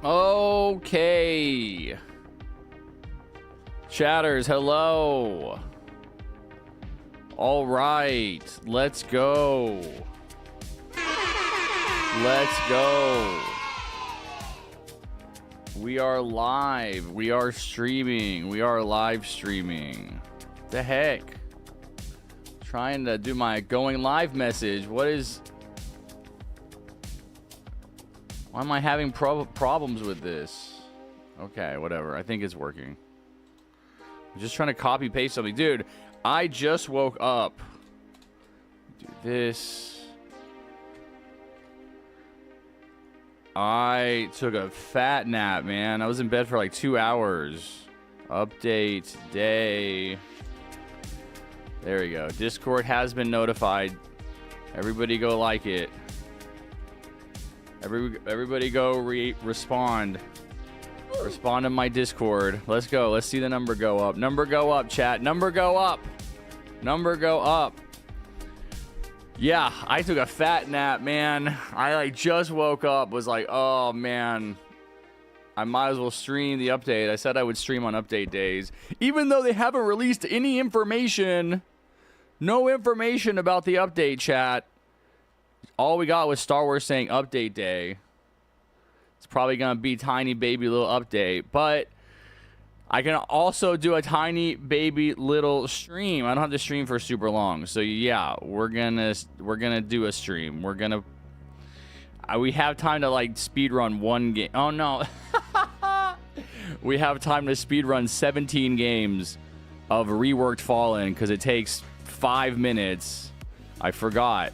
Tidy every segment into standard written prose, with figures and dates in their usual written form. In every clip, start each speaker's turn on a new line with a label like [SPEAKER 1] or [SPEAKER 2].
[SPEAKER 1] Okay. Chatters, hello. All right, let's go. Let's go. We are live. We are streaming. We are live streaming. The heck? Trying to do my going live message. What is... Why am I having problems with this? Okay, whatever. I think it's working. I'm just trying to copy paste something. Dude, I just woke up. Do this. I took a fat nap, man. I was in bed for like 2 hours. Update day. There we go. Discord has been notified. Everybody go like it. Everybody go respond. Respond to my Discord. Let's go. Let's see the number go up. Number go up, chat. Number go up. Number go up. Yeah, I took a fat nap, man. I like just woke up. Was like, oh man, I might as well stream the update. I said I would stream on update days, even though they haven't released any information. No information about the update, chat. All we got was Star Wars saying update day. It's probably going to be tiny baby little update. But I can also do a tiny baby little stream. I don't have to stream for super long. So yeah, we're gonna do a stream. We're gonna... we have time to like speed run one game. Oh no. We have time to speed run 17 games of Reworked Fallen because it takes 5 minutes. I forgot.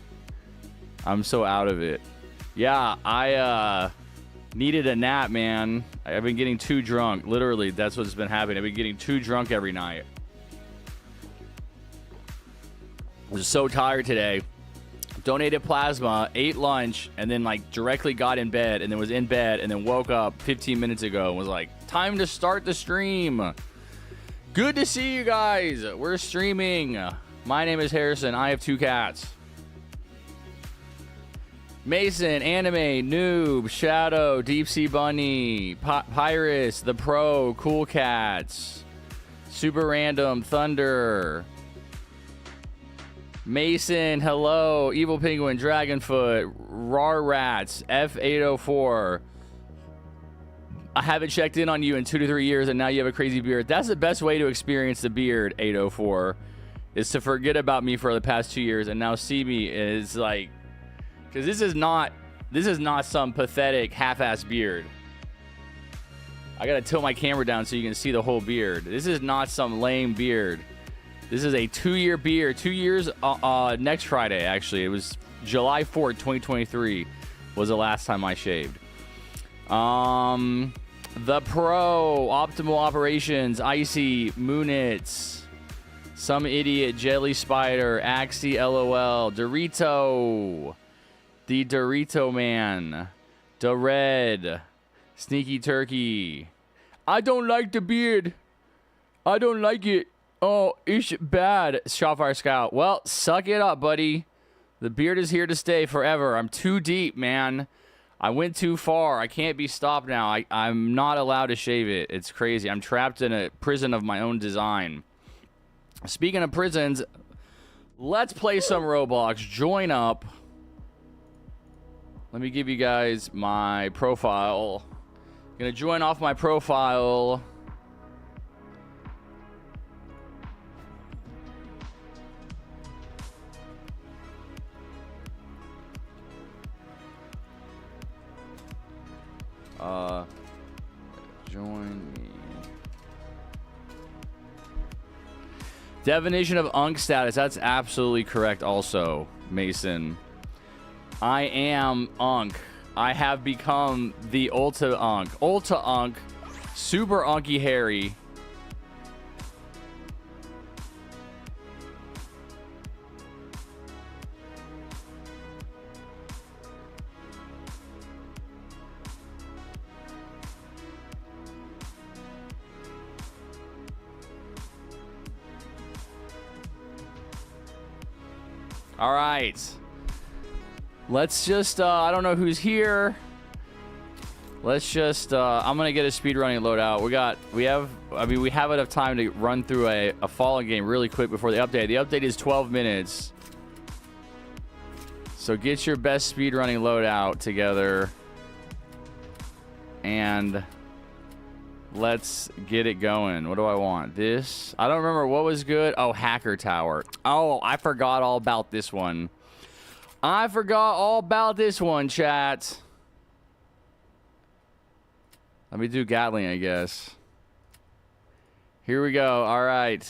[SPEAKER 1] I'm so out of it. Yeah, I needed a nap, man. I've been getting too drunk. Literally, that's what's been happening. I've been getting too drunk every night. I was so tired today. Donated plasma, ate lunch, and then like directly got in bed, and then was in bed, and then woke up 15 minutes ago and was like, time to start the stream. Good to see you guys. We're streaming. My name is Harrison. I have 2 cats. Mason, Anime, Noob, Shadow, Deep Sea Bunny, Pyrus, The Pro, Cool Cats, Super Random, Thunder, Mason, hello, Evil Penguin, Dragonfoot, Rar Rats, F804. I haven't checked in on you in 2 to 3 years, and now you have a crazy beard. That's the best way to experience the beard, 804, is to forget about me for the past 2 years and now see me is like... Because this is not some pathetic half-ass beard. I gotta tilt my camera down so you can see the whole beard. This is not some lame beard. This is a 2-year beard. 2 years next Friday, actually. It was July 4th, 2023 was the last time I shaved. The Pro, Optimal Operations, Icy, Moonits, Some Idiot, Jelly Spider, Axie, LOL, Dorito, The Dorito Man, The Red, Sneaky Turkey. I don't like the beard. I don't like it. Oh, it's bad. Shotfire Scout. Well, suck it up, buddy. The beard is here to stay forever. I'm too deep, man. I went too far. I can't be stopped now. I'm not allowed to shave it. It's crazy. I'm trapped in a prison of my own design. Speaking of prisons, let's play some Roblox. Join up. Let me give you guys my profile. I'm gonna join off my profile. Join me. Definition of UNC status. That's absolutely correct also, Mason. I am UNC. I have become the Ulta UNC. Ulta UNC. Super Unky Harry. All right. Let's just, I don't know who's here. Let's just, I'm going to get a speedrunning loadout. We have enough time to run through a Fallen game really quick before the update. The update is 12 minutes. So get your best speedrunning loadout together. And let's get it going. What do I want? This? I don't remember what was good. Oh, Hacker Tower. Oh, I forgot all about this one. I forgot all about this one, chat. Let me do Gatling, I guess. Here we go. All right.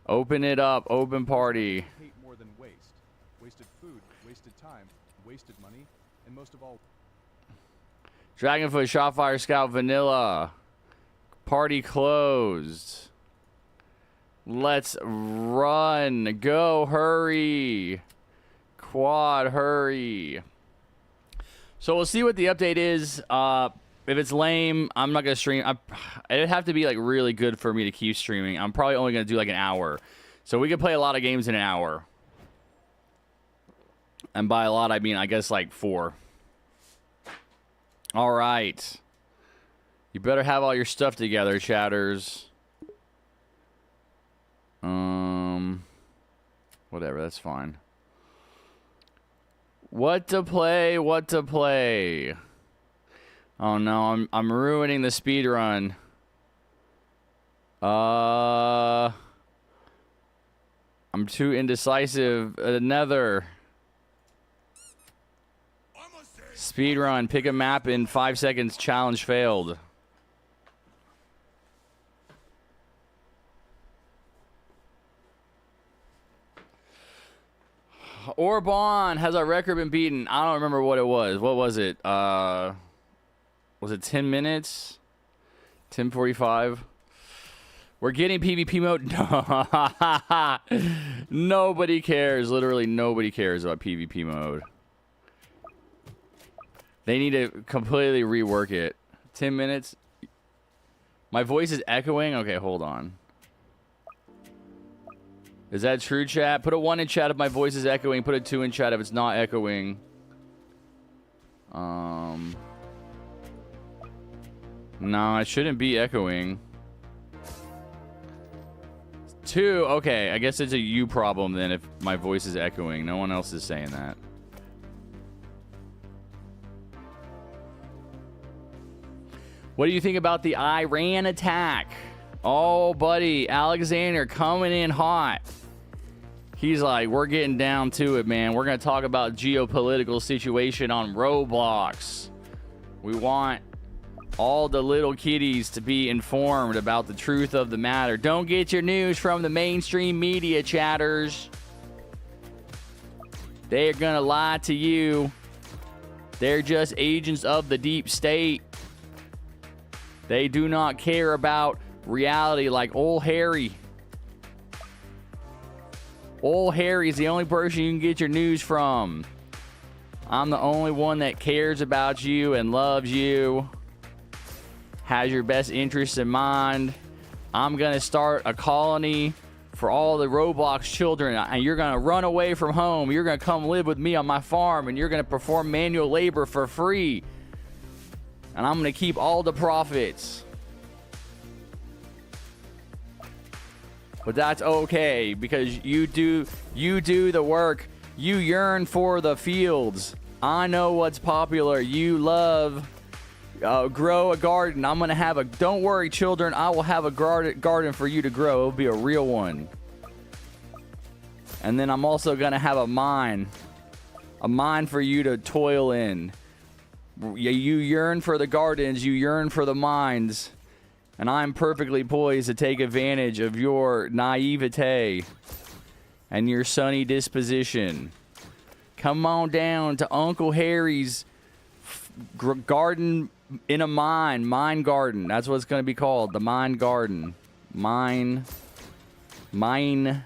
[SPEAKER 1] Open it up. Open party.
[SPEAKER 2] Hate more than waste. Wasted food, wasted time, wasted money, and most of all...
[SPEAKER 1] Dragonfoot, Shotfire, Scout, Vanilla. Party closed. Let's run. Go. Hurry. Quad, hurry. So we'll see what the update is. If it's lame, I'm not going to stream. It'd have to be like really good for me to keep streaming. I'm probably only going to do like an hour. So we can play a lot of games in an hour. And by a lot, I mean, I guess like 4. All right. You better have all your stuff together, chatters. Whatever, that's fine. What to play? What to play? Oh no, I'm ruining the speed run. I'm too indecisive. Another speed run. Pick a map in 5 seconds. Challenge failed. Orban, has our record been beaten? I don't remember what it was. What was it? Was it 10 minutes? 10:45. We're getting PvP mode. Nobody cares. Literally nobody cares about PvP mode. They need to completely rework it. 10 minutes. My voice is echoing. Okay, hold on. Is that true, chat? Put a 1 in chat if my voice is echoing. Put a 2 in chat if it's not echoing. No, it shouldn't be echoing. 2, okay. I guess it's a you problem then if my voice is echoing. No one else is saying that. What do you think about the Iran attack? Oh, buddy. Alexander coming in hot. He's like, we're getting down to it, man. We're going to talk about geopolitical situation on Roblox. We want all the little kiddies to be informed about the truth of the matter. Don't get your news from the mainstream media, chatters. They're going to lie to you. They're just agents of the deep state. They do not care about reality like old Harry. Old Harry is the only person you can get your news from. I'm the only one that cares about you and loves you. Has your best interests in mind. I'm going to start a colony for all the Roblox children, and you're going to run away from home. You're going to come live with me on my farm, and you're going to perform manual labor for free. And I'm going to keep all the profits. But that's okay, because you do the work. You yearn for the fields. I know what's popular. You love grow a garden. I'm gonna have a. Don't worry, children. I will have a garden for you to grow. It'll be a real one. And then I'm also gonna have a mine for you to toil in. You yearn for the gardens. You yearn for the mines. And I'm perfectly poised to take advantage of your naivete and your sunny disposition. Come on down to Uncle Harry's garden in a mine garden. That's what it's going to be called, the mine garden. Mine garden.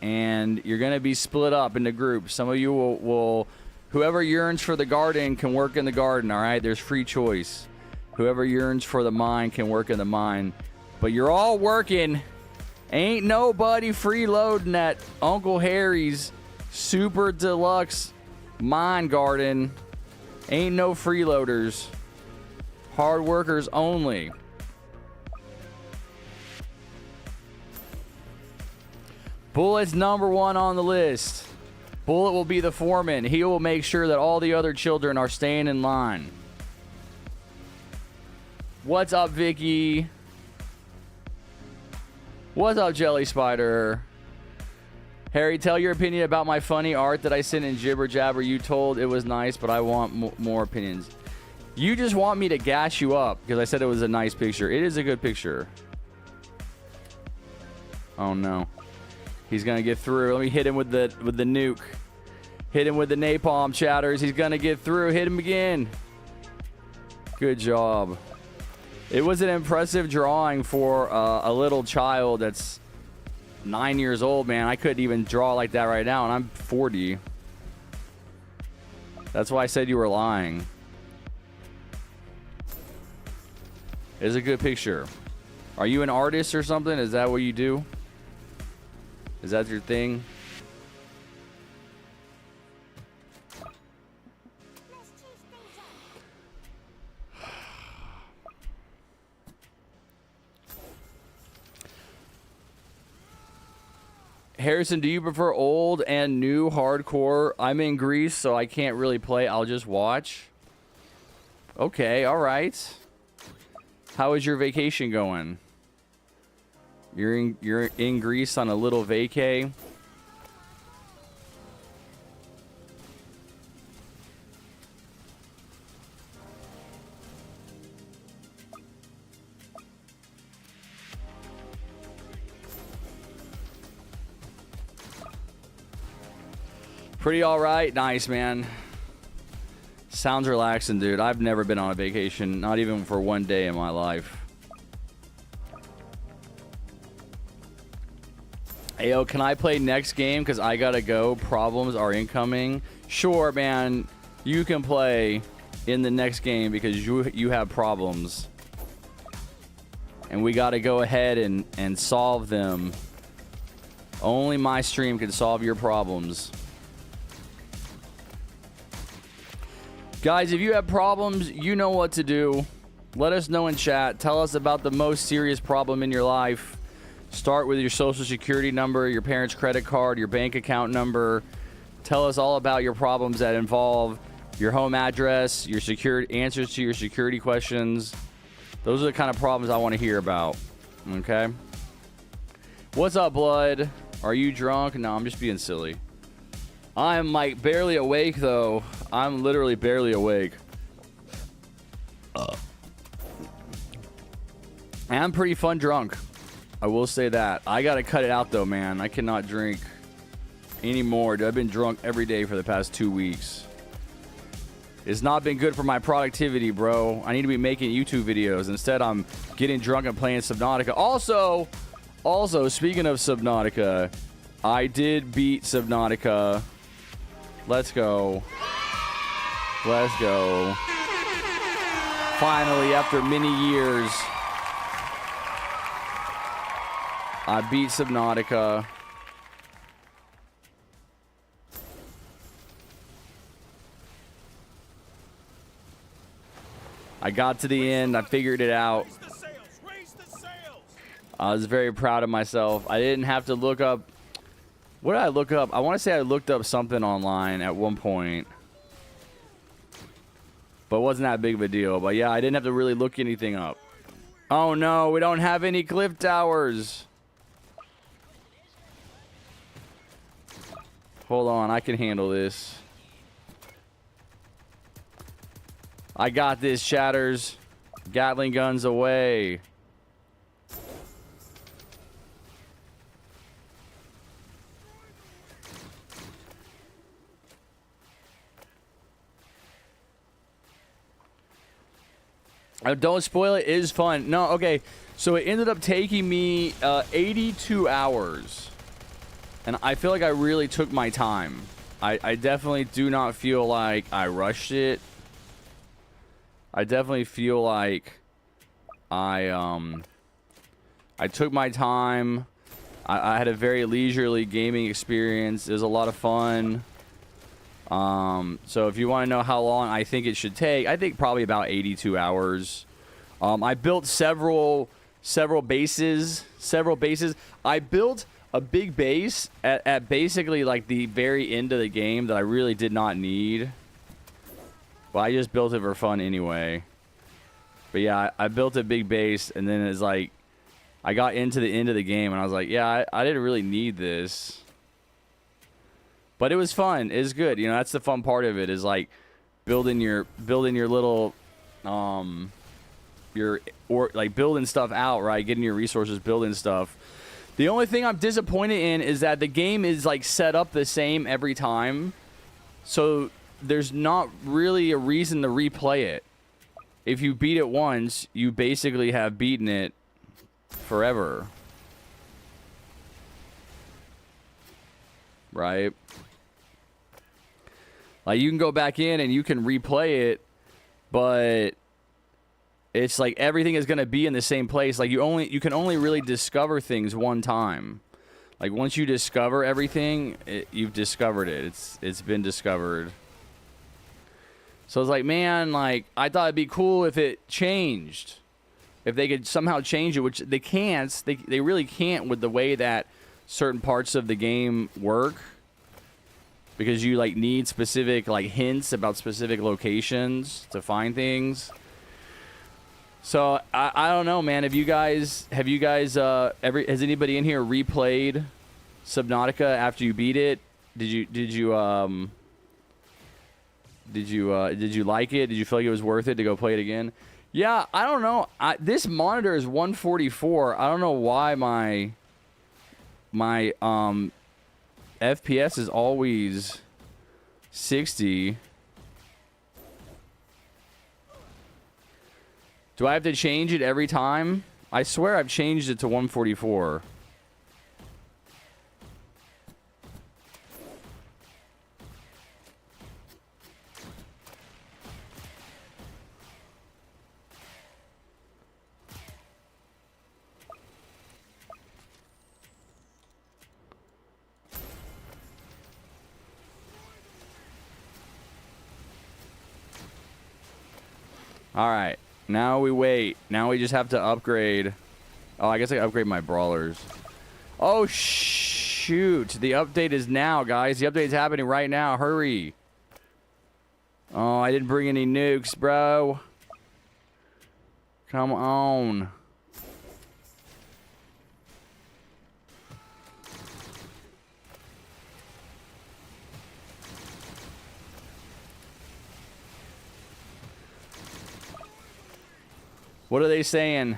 [SPEAKER 1] And you're going to be split up into groups. Some of you will whoever yearns for the garden can work in the garden, all right? There's free choice. Whoever yearns for the mine can work in the mine. But you're all working. Ain't nobody freeloading at Uncle Harry's super deluxe Mine garden. Ain't no freeloaders. Hard workers only. Bullet's #1 on the list. Bullet will be the foreman. He will make sure that all the other children are staying in line. What's up, Vicky? What's up, Jelly Spider? Harry, tell your opinion about my funny art that I sent in Jibber Jabber. You told it was nice, but I want more opinions. You just want me to gas you up because I said it was a nice picture. It is a good picture. Oh no. He's gonna get through. Let me hit him with the nuke. Hit him with the napalm, chatters. He's gonna get through. Hit him again. Good job. It was an impressive drawing for a little child that's 9 years old, man. I couldn't even draw like that right now, and I'm 40. That's why I said you were lying. It's a good picture. Are you an artist or something? Is that what you do? Is that your thing? Harrison, do you prefer old and new hardcore? I'm in Greece, so I can't really play. I'll just watch. Okay, all right. How is your vacation going? You're in Greece on a little vacay. Pretty all right. Nice, man. Sounds relaxing, dude. I've never been on a vacation, not even for one day in my life. Ayo, can I play next game? Because I gotta go. Problems are incoming. Sure, man. You can play in the next game because you have problems. And we gotta go ahead and solve them. Only my stream can solve your problems. Guys, if you have problems, you know what to do. Let us know in chat. Tell us about the most serious problem in your life. Start with your social security number, your parents' credit card, your bank account number. Tell us all about your problems that involve your home address, your answers to your security questions. Those are the kind of problems I want to hear about. Okay? What's up, Blood? Are you drunk? No, I'm just being silly. I'm like barely awake though. I'm literally barely awake. And I'm pretty fun drunk. I will say that. I gotta cut it out though, man. I cannot drink anymore. Dude, I've been drunk every day for the past 2 weeks. It's not been good for my productivity, bro. I need to be making YouTube videos. Instead, I'm getting drunk and playing Subnautica. Also, speaking of Subnautica, I did beat Subnautica. Let's go. Let's go. Finally, after many years, I beat Subnautica. I got to the end. I figured it out. I was very proud of myself. I didn't have to look up. What did I look up? I want to say I looked up something online at one point. But it wasn't that big of a deal. But yeah, I didn't have to really look anything up. Oh no, we don't have any cliff towers. Hold on, I can handle this. I got this, chatters. Gatling guns away. Don't spoil it. It is fun. No, okay. So it ended up taking me 82 hours. And I feel like I really took my time. I definitely do not feel like I rushed it. I definitely feel like I took my time. I had a very leisurely gaming experience. It was a lot of fun. So if you want to know how long I think it should take, I think probably about 82 hours. I built several bases. I built a big base at basically like the very end of the game that I really did not need. But I just built it for fun anyway. But yeah, I built a big base, and then it's like I got into the end of the game, and I was like, yeah, I didn't really need this. But it was fun. It was good. You know, that's the fun part of it, is like building your little building stuff out, right? Getting your resources, building stuff. The only thing I'm disappointed in is that the game is like set up the same every time. So there's not really a reason to replay it. If you beat it once, you basically have beaten it forever. Right? Like, you can go back in and you can replay it, but it's like everything is going to be in the same place. Like, you can only really discover things one time. Like, once you discover everything, you've discovered it. It's been discovered. So it's like, man, like, I thought it'd be cool if it changed. If they could somehow change it, which they can't. They really can't with the way that certain parts of the game work. Because you, like, need specific, like, hints about specific locations to find things. So, I don't know, man. Have you guys, has anybody in here replayed Subnautica after you beat it? Did you like it? Did you feel like it was worth it to go play it again? Yeah, I don't know. This monitor is 144. I don't know why my FPS is always 60. Do I have to change it every time? I swear I've changed it to 144. Alright, now we wait. Now we just have to upgrade. Oh, I guess I upgrade my brawlers. Oh, shoot. The update is now, guys. The update is happening right now. Hurry. Oh, I didn't bring any nukes, bro. Come on. What are they saying?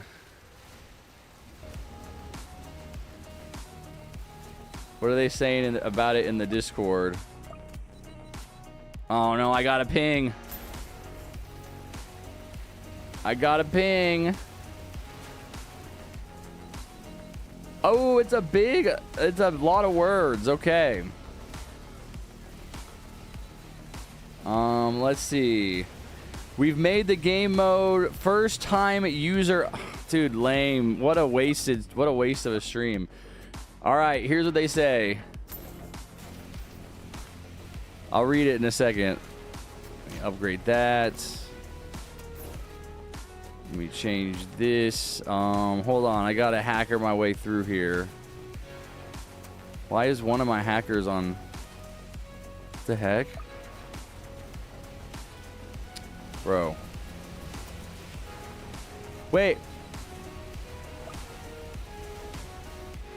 [SPEAKER 1] What are they saying about it in the Discord? Oh no, I got a ping. I got a ping. Oh, it's a lot of words. Okay. Let's see. We've made the game mode first time user. Dude, lame. What a waste of a stream. All right, here's what they say. I'll read it in a second. Let me upgrade that. Let me change this. Hold on. I gotta hacker my way through here. Why is one of my hackers on? What the heck? Bro. Wait.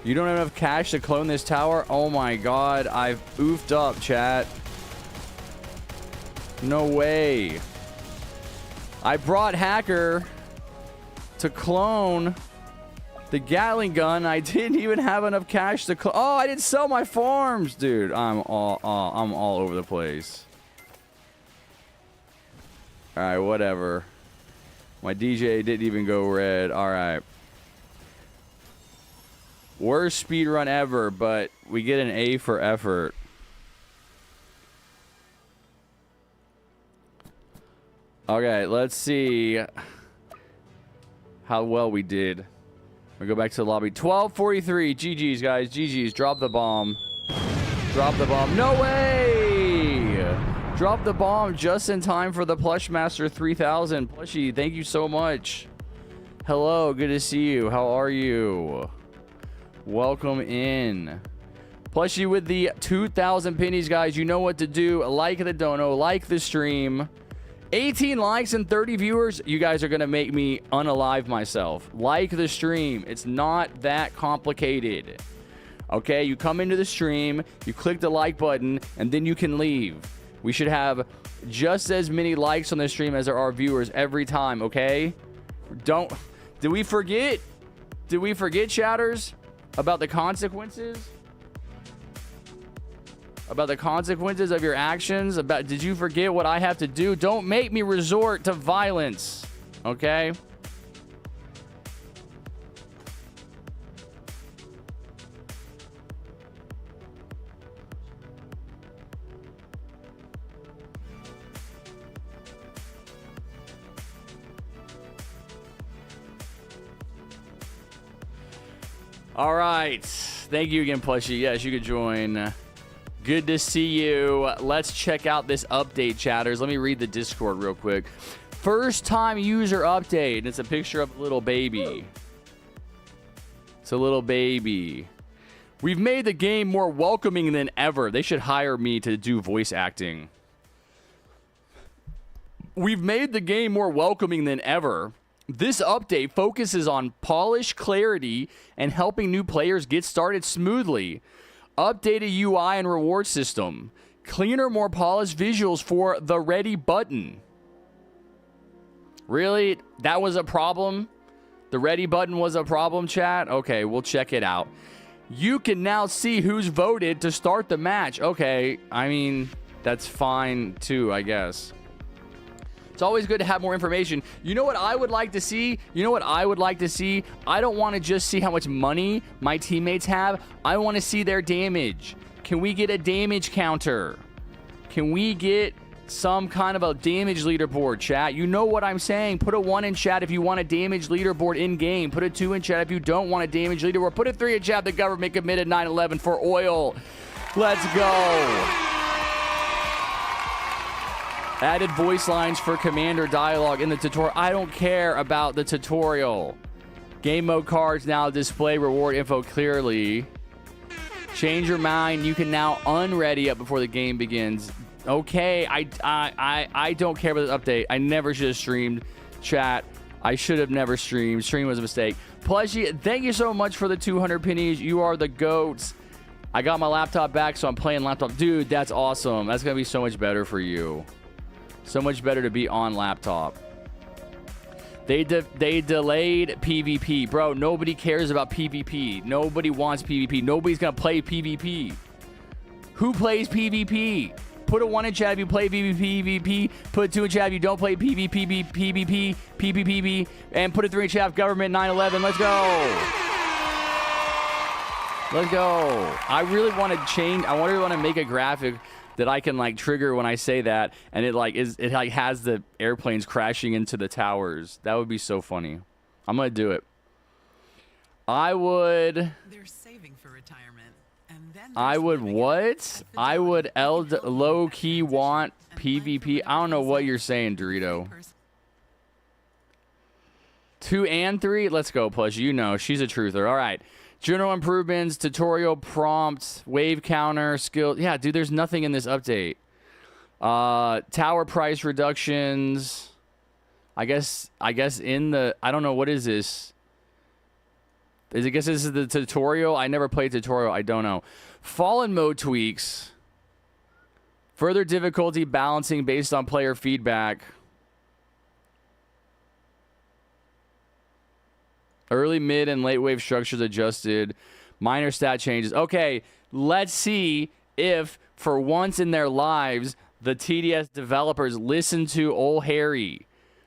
[SPEAKER 1] You don't have enough cash to clone this tower? Oh my god. I've oofed up, chat. No way. I brought hacker to clone the Gatling gun. I didn't even have enough cash to clone. Oh, I didn't sell my farms, dude. I'm all over the place. Alright, whatever. My DJ didn't even go red. Alright. Worst speedrun ever, but we get an A for effort. Okay, let's see how well we did. We go back to the lobby. 12:43. GG's, guys. GG's. Drop the bomb. Drop the bomb. No way! Drop the bomb just in time for the Plush Master 3000. Plushy, thank you so much. Hello, good to see you. How are you? Welcome in. Plushy with the 2,000 pennies, guys. You know what to do. Like the dono, like the stream. 18 likes and 30 viewers. You guys are going to make me unalive myself. Like the stream. It's not that complicated. Okay, you come into the stream, you click the like button, and then you can leave. We should have just as many likes on the stream as there are viewers every time, okay? Did we forget? Did we forget, chatters, about the consequences? About the consequences of your actions? Did you forget what I have to do? Don't make me resort to violence, okay? All right. Thank you again, Plushy. Yes, you could join. Good to see you. Let's check out this update, chatters. Let me read the Discord real quick. First time user update. And it's a picture of a little baby. It's a little baby. We've made the game more welcoming than ever. They should hire me to do voice acting. We've made the game more welcoming than ever. This update focuses on polish, clarity, and helping new players get started smoothly. Updated UI and reward system. Cleaner, more polished visuals for the ready button. Really? That was a problem? The ready button was a problem, chat? Okay, we'll check it out. You can now see who's voted to start the match. Okay, I mean, that's fine too, I guess. It's always good to have more information. You know what I would like to see? I don't want to just see how much money my teammates have. I want to see their damage. Can we get a damage counter? Can we get some kind of a damage leaderboard, chat? You know what I'm saying. Put a 1 in chat if you want a damage leaderboard in game. Put a 2 in chat if you don't want a damage leaderboard. Put a 3 in chat. The government committed 9/11 for oil. Let's go. Added voice lines for commander dialogue in the tutorial. I don't care about the tutorial. Game mode cards now display reward info clearly. Change your mind. You can now unready up before the game begins. Okay, I don't care about this update. I never should have streamed. Chat, I should have never streamed. Stream was a mistake. Plushy, thank you so much for the 200 pennies. You are the GOATs. I got my laptop back, so I'm playing laptop. Dude, that's awesome. That's going to be so much better for you. So much better to be on laptop. They delayed PvP. Bro, nobody cares about PvP. Nobody wants PvP. Nobody's going to play PvP. Who plays PvP? Put a 1 in chat if you play PvP. Put a 2 in chat if you don't play PvP. And put a 3 in chat if government 9/11. Let's go. Let's go. I really want to change. I really want to make a graphic that I can like trigger when I say that, and it has the airplanes crashing into the towers. That would be so funny. I'm gonna do it. I would.
[SPEAKER 3] They're saving for retirement, and then
[SPEAKER 1] I would what? I would low key want PvP. I don't know what you're saying, Dorito. 2 and 3. Let's go, Plush. You know she's a truther. All right. General improvements, tutorial prompts, wave counter, skill. Yeah, dude, there's nothing in this update. Tower price reductions. I guess in the, I don't know, what is this? I guess this is the tutorial. I never played tutorial. I don't know. Fallen mode tweaks. Further difficulty balancing based on player feedback. Early, mid, and late wave structures adjusted. Minor stat changes. Okay, let's see if, for once in their lives, the TDS developers listen to old Harry,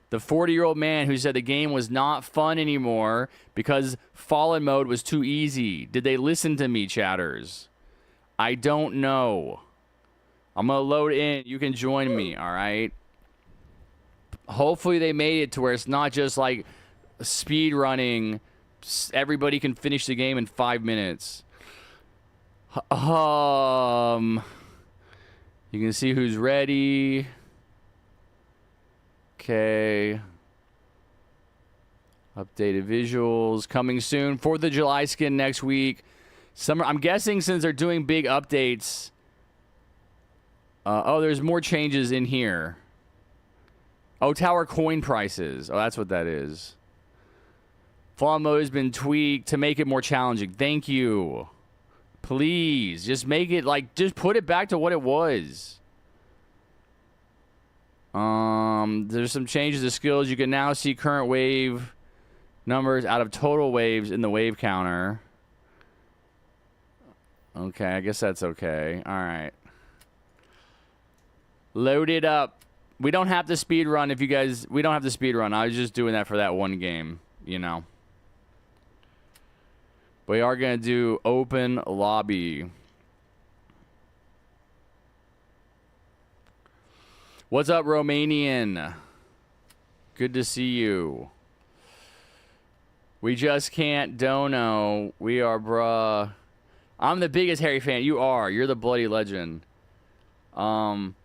[SPEAKER 1] the 40-year-old man who said the game was not fun anymore because Fallen mode was too easy. Did they listen to me, chatters? I don't know. I'm going to load in. You can join me, all right? Hopefully they made it to where it's not just like speed running. Everybody can finish the game in 5 minutes. You can see who's ready. Okay. Updated visuals coming soon. 4th of July skin next week. Summer. I'm guessing since they're doing big updates. Oh, there's more changes in here. Oh, tower coin prices. Oh, that's what that is. Fallout mode has been tweaked to make it more challenging. Thank you. Please, just make it like, just put it back to what it was. There's some changes to skills. You can now see current wave numbers out of total waves in the wave counter. Okay, I guess that's okay. All right. Load it up. We don't have to speed run if you guys... We don't have to speed run. I was just doing that for that one game, you know. We are going to do open lobby. What's up, Romanian? Good to see you. We just can't dono. We are, bruh. I'm the biggest Harry fan. You are. You're the bloody legend. I'm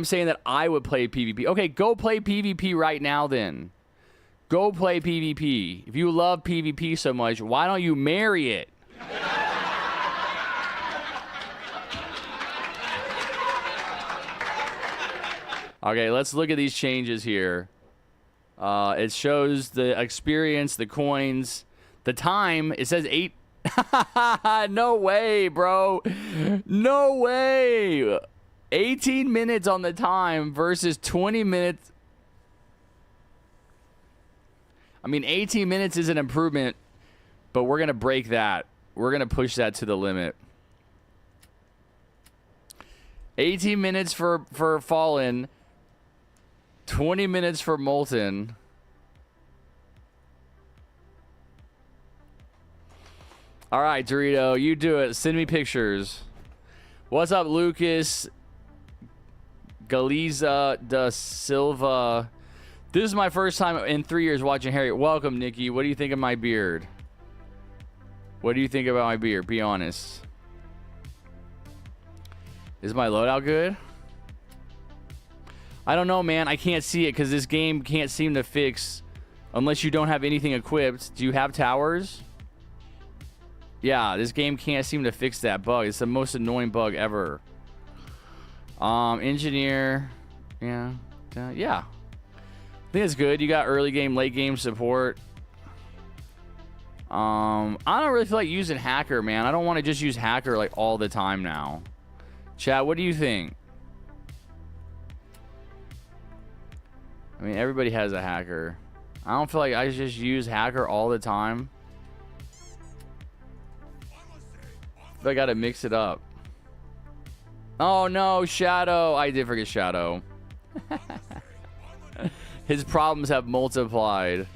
[SPEAKER 1] saying that I would play PvP. Okay, go play PvP right now then. Go play PvP. If you love PvP so much, why don't you marry it? Okay, let's look at these changes here. It shows the experience, the coins, the time. It says 8. No way, bro. No way. 18 minutes on the time versus 20 minutes. I mean, 18 minutes is an improvement, but we're going to break that. We're going to push that to the limit. 18 minutes for Fallen. 20 minutes for Molten. All right, Dorito, you do it. Send me pictures. What's up, Lucas? Galiza da Silva. This is my first time in 3 years watching Harry. Welcome, Nikki. What do you think of my beard? What do you think about my beard? Be honest. Is my loadout good? I don't know, man. I can't see it because this game can't seem to fix unless you don't have anything equipped. Do you have towers? Yeah, this game can't seem to fix that bug. It's the most annoying bug ever. Engineer. Yeah. Yeah. I think it's good. You got early game, late game support. I don't really feel like using hacker, man. I don't want to just use hacker like all the time now. Chat, what do you think? I mean, everybody has a hacker. I don't feel like I just use hacker all the time. But I gotta mix it up. Oh no, Shadow. I did forget Shadow. His problems have multiplied.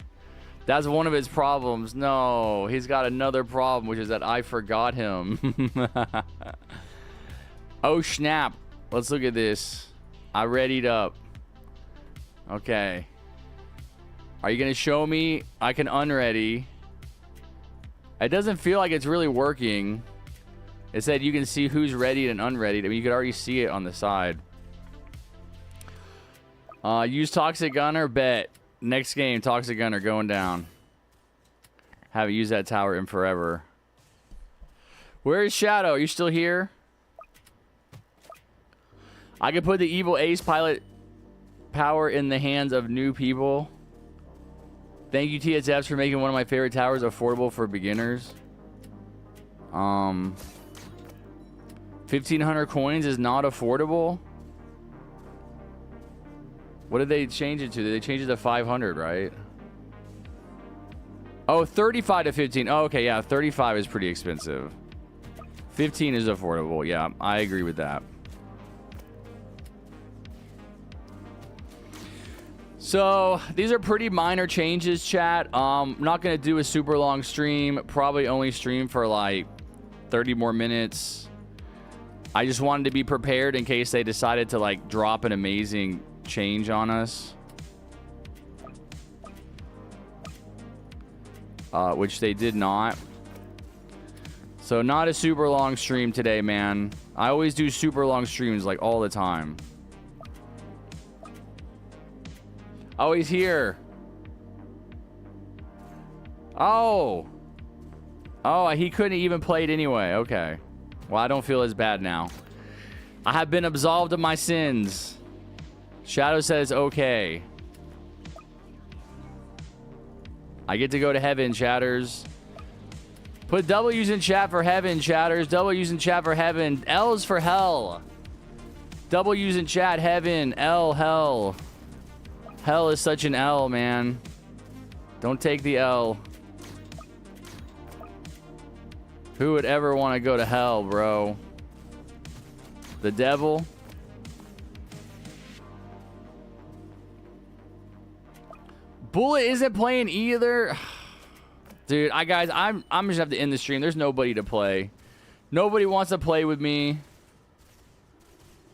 [SPEAKER 1] That's one of his problems. No, he's got another problem, which is that I forgot him. Oh snap. Let's look at this. I readied up. Okay. Are you gonna show me? I can unready. It doesn't feel like it's really working. It said you can see who's ready and unready. I mean, you could already see it on the side. Use Toxic Gunner. Bet. Next game, Toxic Gunner going down. Haven't used that tower in forever. Where is Shadow? Are you still here? I could put the evil ace pilot power in the hands of new people. Thank you, TSFs, for making one of my favorite towers affordable for beginners. 1,500 coins is not affordable. What did they change it to? Did they change it to 500, right? Oh, 35 to 15. Oh, okay, yeah, 35 is pretty expensive. 15 is affordable. Yeah, I agree with that. So, these are pretty minor changes, chat. I'm not going to do a super long stream. Probably only stream for like 30 more minutes. I just wanted to be prepared in case they decided to like drop an amazing change on us. Which they did not. So not a super long stream today, man. I always do super long streams like all the time. Oh, he's here. Oh. Oh, he couldn't even play it anyway. Okay. Well, I don't feel as bad now. I have been absolved of my sins. Shadow says okay. I get to go to heaven, chatters. Put W's in chat for heaven, chatters. W's in chat for heaven. L's for hell. W's in chat, heaven. L, hell. Hell is such an L, man. Don't take the L. Who would ever want to go to hell, bro? The devil? Bullet isn't playing either. Dude, guys, I'm just gonna have to end the stream. There's nobody to play. Nobody wants to play with me.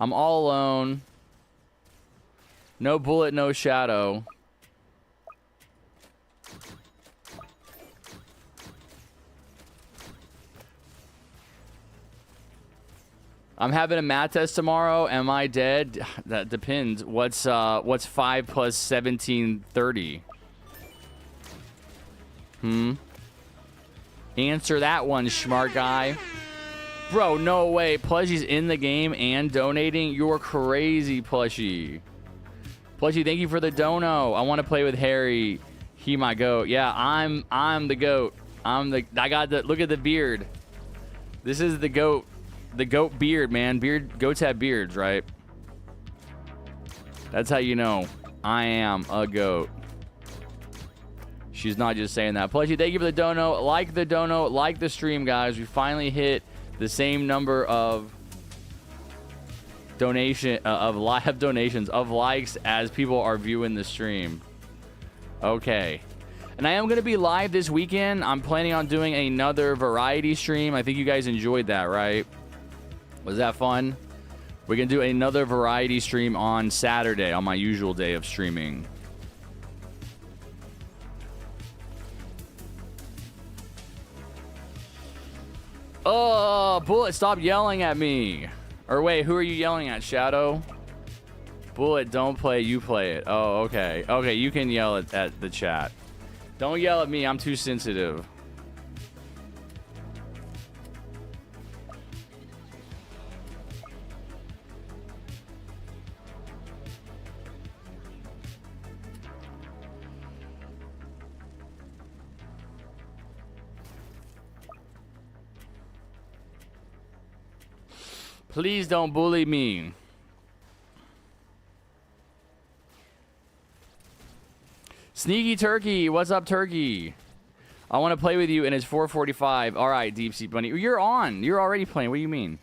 [SPEAKER 1] I'm all alone. No Bullet, no Shadow. I'm having a math test tomorrow. Am I dead? That depends. What's 5 plus 17, 30? Answer that one, smart guy. Bro, no way. Plushie's in the game and donating? You're crazy, Plushie. Plushie, thank you for the dono. I want to play with Harry. He my goat. Yeah, I'm the goat. I got the look at the beard. This is the goat. The goat beard, man. Goats have beards, right? That's how you know I am a goat. She's not just saying that. Plushie, thank you for the dono. Like the dono, like the stream, guys. We finally hit the same number of live donations, of likes as people are viewing the stream. Okay. And I am going to be live this weekend. I'm planning on doing another variety stream. I think you guys enjoyed that, right? Was that fun? We're going to do another variety stream on Saturday, on my usual day of streaming. Oh, Bullet, stop yelling at me. Or wait, who are you yelling at, Shadow? Bullet, don't play, you play it. Oh, okay. Okay, you can yell at the chat. Don't yell at me, I'm too sensitive. Please don't bully me. Sneaky Turkey, what's up, Turkey? I want to play with you, and it's 4:45. All right, Deep Sea Bunny. You're on. You're already playing. What do you mean?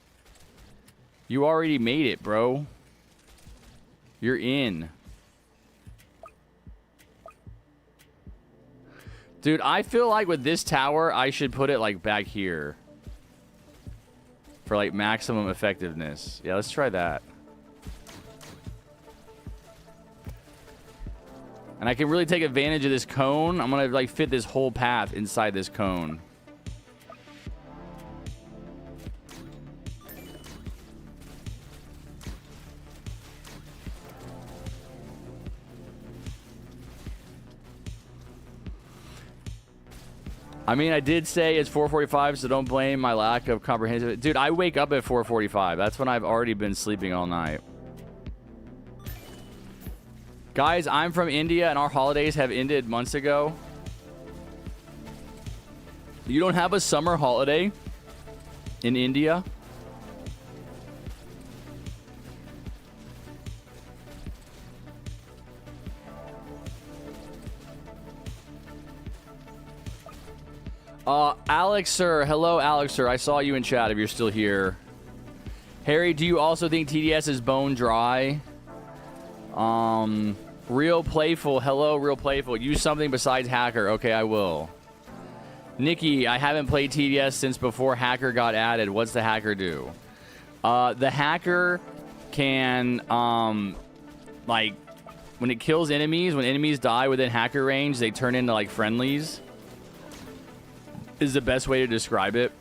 [SPEAKER 1] You already made it, bro. You're in. Dude, I feel like with this tower, I should put it, like, back here. For, like, maximum effectiveness. Yeah, let's try that. And I can really take advantage of this cone. I'm going to, like, fit this whole path inside this cone. I mean, I did say it's 4:45, so don't blame my lack of comprehensive. Dude, I wake up at 4:45. That's when I've already been sleeping all night. Guys, I'm from India, and our holidays have ended months ago. You don't have a summer holiday in India? Alex, sir. Hello, Alex, sir. I saw you in chat if you're still here. Harry, do you also think TDS is bone dry? Real Playful. Hello, Real Playful. Use something besides Hacker. Okay, I will. Nikki, I haven't played TDS since before Hacker got added. What's the Hacker do? The Hacker can, like, when it kills enemies, when enemies die within Hacker range, they turn into, like, friendlies. Is the best way to describe it.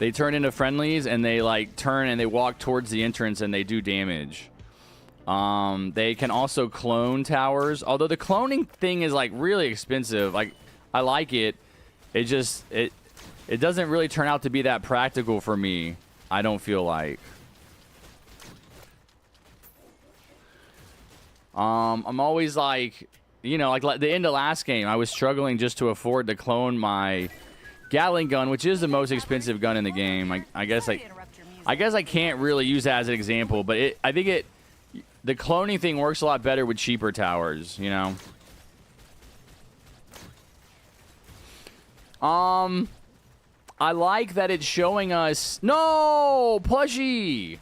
[SPEAKER 1] They turn into friendlies and they like turn and they walk towards the entrance and they do damage. They can also clone towers, although the cloning thing is like really expensive. Like, I like it. It just it doesn't really turn out to be that practical for me. I don't feel like. I'm always like, you know, like the end of last game, I was struggling just to afford to clone my Gatling gun, which is the most expensive gun in the game. I guess I can't really use that as an example, but I think the cloning thing works a lot better with cheaper towers, you know. I like that it's showing us. No, Plushie.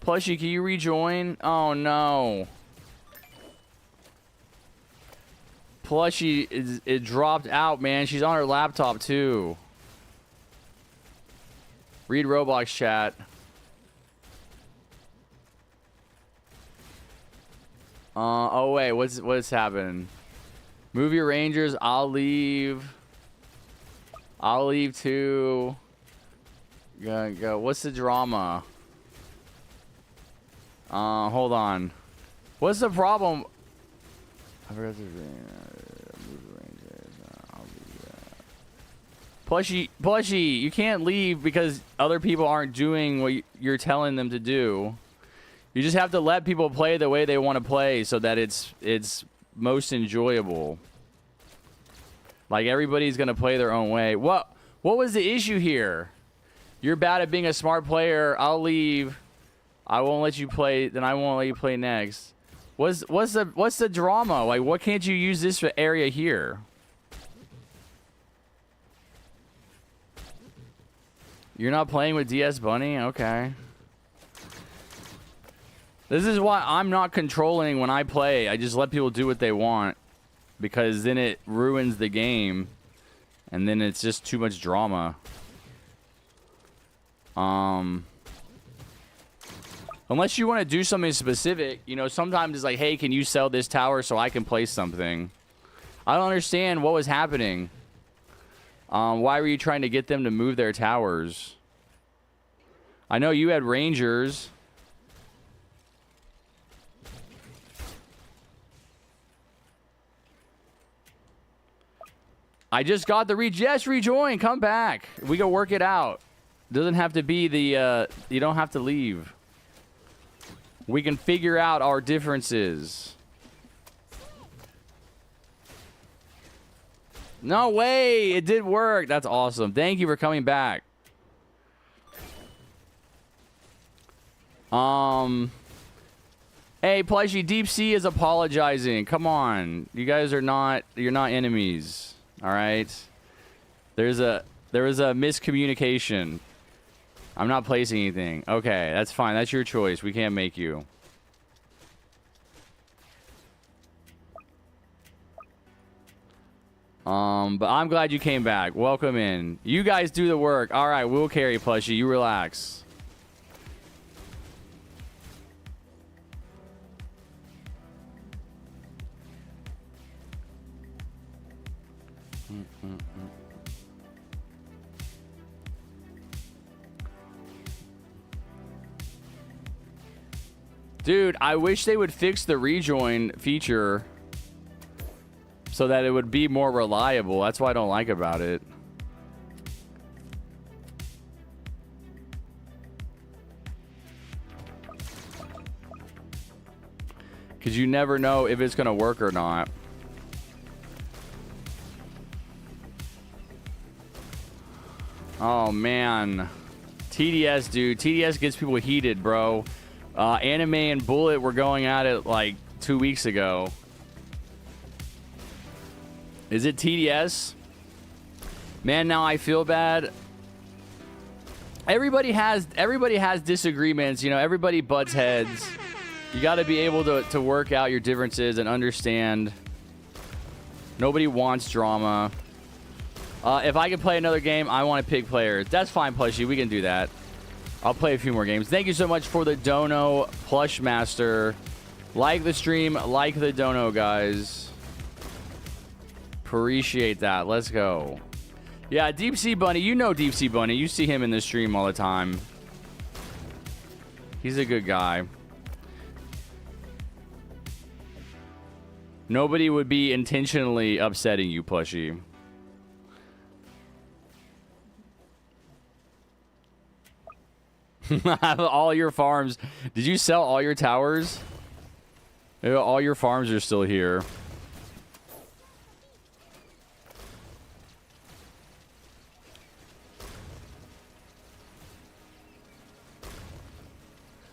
[SPEAKER 1] Plushie, can you rejoin? Oh no. Plushie it dropped out, man. She's on her laptop too. Read Roblox chat. Oh wait, what's happening? Movie Rangers, I'll leave too. Go. What's the drama? Hold on. What's the problem? I forgot to Plushie, you can't leave because other people aren't doing what you're telling them to do. You just have to let people play the way they want to play so that it's most enjoyable. Like, everybody's gonna play their own way. What was the issue here? You're bad at being a smart player. I'll leave. I won't let you play. Then I won't let you play next. What's the drama? Like, what can't you use this area here? You're not playing with DS Bunny? Okay. This is why I'm not controlling when I play. I just let people do what they want, because then it ruins the game, and then it's just too much drama. Unless you want to do something specific, you know, sometimes it's like, hey, can you sell this tower so I can place something? I don't understand what was happening. Why were you trying to get them to move their towers? I know you had Rangers. I just got the rejoin. Come back. We can work it out. Doesn't have to be the, you don't have to leave. We can figure out our differences. No way! It did work. That's awesome. Thank you for coming back. Hey, Plushie, Deep Sea is apologizing. Come on. You guys are not, you're not enemies. All right? There was a miscommunication. I'm not placing anything. Okay, that's fine. That's your choice. We can't make you. But I'm glad you came back. Welcome in. You guys do the work. All right, we'll carry Plushie. You relax. Dude, I wish they would fix the rejoin feature so that it would be more reliable. That's what I don't like about it. Because you never know if it's going to work or not. Oh, man. TDS, dude. TDS gets people heated, bro. Anime and Bullet were going at it like 2 weeks ago. Is it TDS? Man, now I feel bad. Everybody has disagreements, you know, everybody butts heads. You got to be able to work out your differences and understand. Nobody wants drama. If I can play another game, I want to pick players. That's fine, Plushie. We can do that. I'll play a few more games. Thank you so much for the dono, Plush Master. Like the stream, like the dono, guys. Appreciate that. Let's go. Yeah, Deep Sea Bunny. You know Deep Sea Bunny. You see him in the stream all the time. He's a good guy. Nobody would be intentionally upsetting you, plushie. All your farms. Did you sell all your towers? All your farms are still here.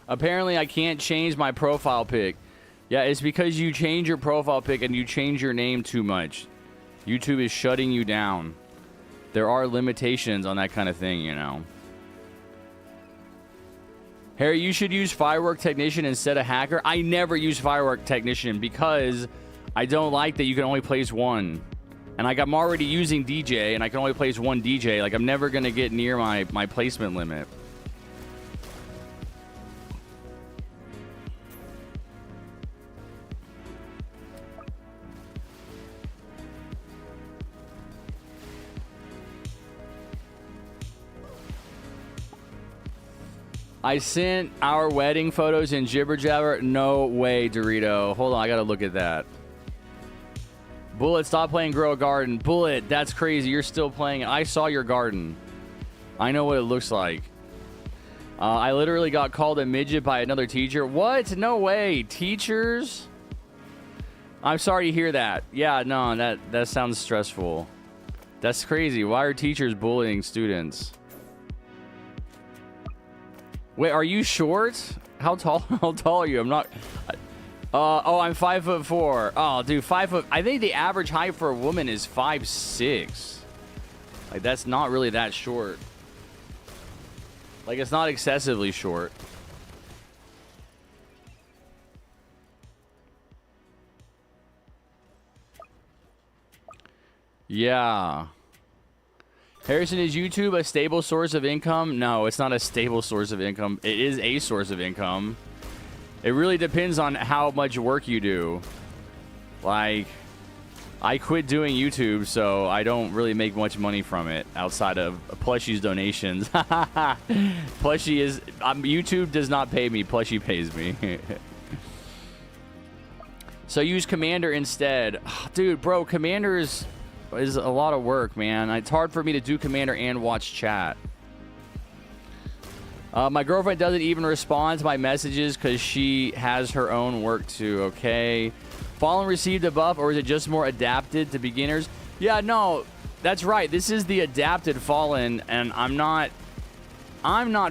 [SPEAKER 1] Apparently, I can't change my profile pic. Yeah, it's because you change your profile pic and you change your name too much. YouTube is shutting you down. There are limitations on that kind of thing, you know. Harry, you should use Firework Technician instead of Hacker. I never use Firework Technician because I don't like that you can only place one. And like I'm already using DJ and I can only place one DJ. Like I'm never going to get near my placement limit. I sent our wedding photos in Jibber Jabber. No way, Dorito. Hold on, I gotta look at that. Bullet, stop playing Grow a Garden. Bullet, that's crazy. You're still playing it. I saw your garden. I know what it looks like. I literally got called a midget by another teacher. What? No way. Teachers? I'm sorry to hear that. Yeah, no, that sounds stressful. That's crazy. Why are teachers bullying students? Wait, are you short? How tall? How tall are you? I'm not. Oh, I'm 5'4". Oh, dude, 5 foot. I think the average height for a woman is 5'6". Like that's not really that short. Like it's not excessively short. Yeah. Harrison, is YouTube a stable source of income? No, it's not a stable source of income. It is a source of income. It really depends on how much work you do. Like, I quit doing YouTube, so I don't really make much money from it outside of Plushie's donations. Plushie is... YouTube does not pay me. Plushie pays me. So use Commander instead. Dude, bro, Commander is a lot of work, man. It's hard for me to do Commander and watch chat. My girlfriend doesn't even respond to my messages because she has her own work too. Okay. Fallen received a buff, or is it just more adapted to beginners? Yeah, no, that's right. This is the adapted Fallen, and I'm not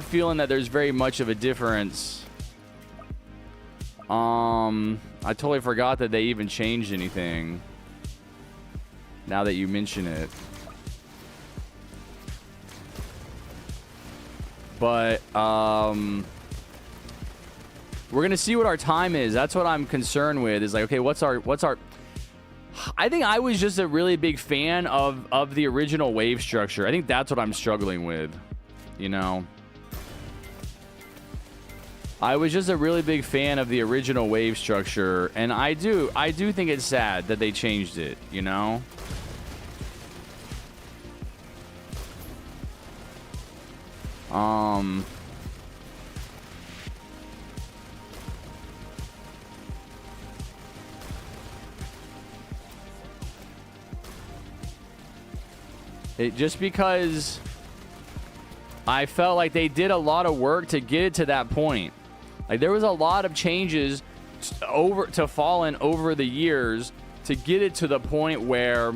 [SPEAKER 1] feeling that there's very much of a difference. I totally forgot that they even changed anything. Now that you mention it. But we're gonna see what our time is. That's what I'm concerned with. Is like, okay, what's our I think I was just a really big fan of the original wave structure. I think that's what I'm struggling with, you know. I was just a really big fan of the original wave structure, and I do think it's sad that they changed it, you know. It just because I felt like they did a lot of work to get it to that point. Like there was a lot of changes to Fallen over the years to get it to the point where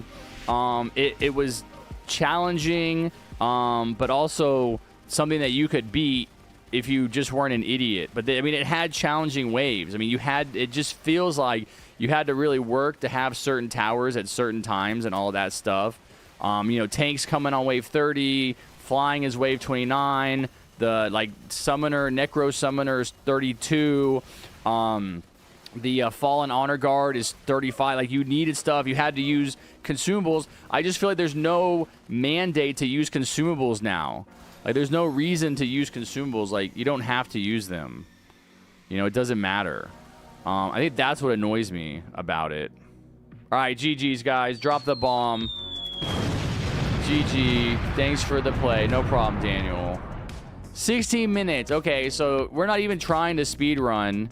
[SPEAKER 1] it was challenging, but also something that you could beat if you just weren't an idiot. But I mean, it had challenging waves. I mean, it just feels like you had to really work to have certain towers at certain times and all of that stuff. You know, tanks coming on wave 30, flying is wave 29, the like summoner, necro summoner is 32, the fallen honor guard is 35. Like you needed stuff, you had to use consumables. I just feel like there's no mandate to use consumables now. Like there's no reason to use consumables. Like you don't have to use them. You know, it doesn't matter. I think that's what annoys me about it. All right, GG's guys, drop the bomb. GG. Thanks for the play. No problem, Daniel. 16 minutes. Okay, so we're not even trying to speed run.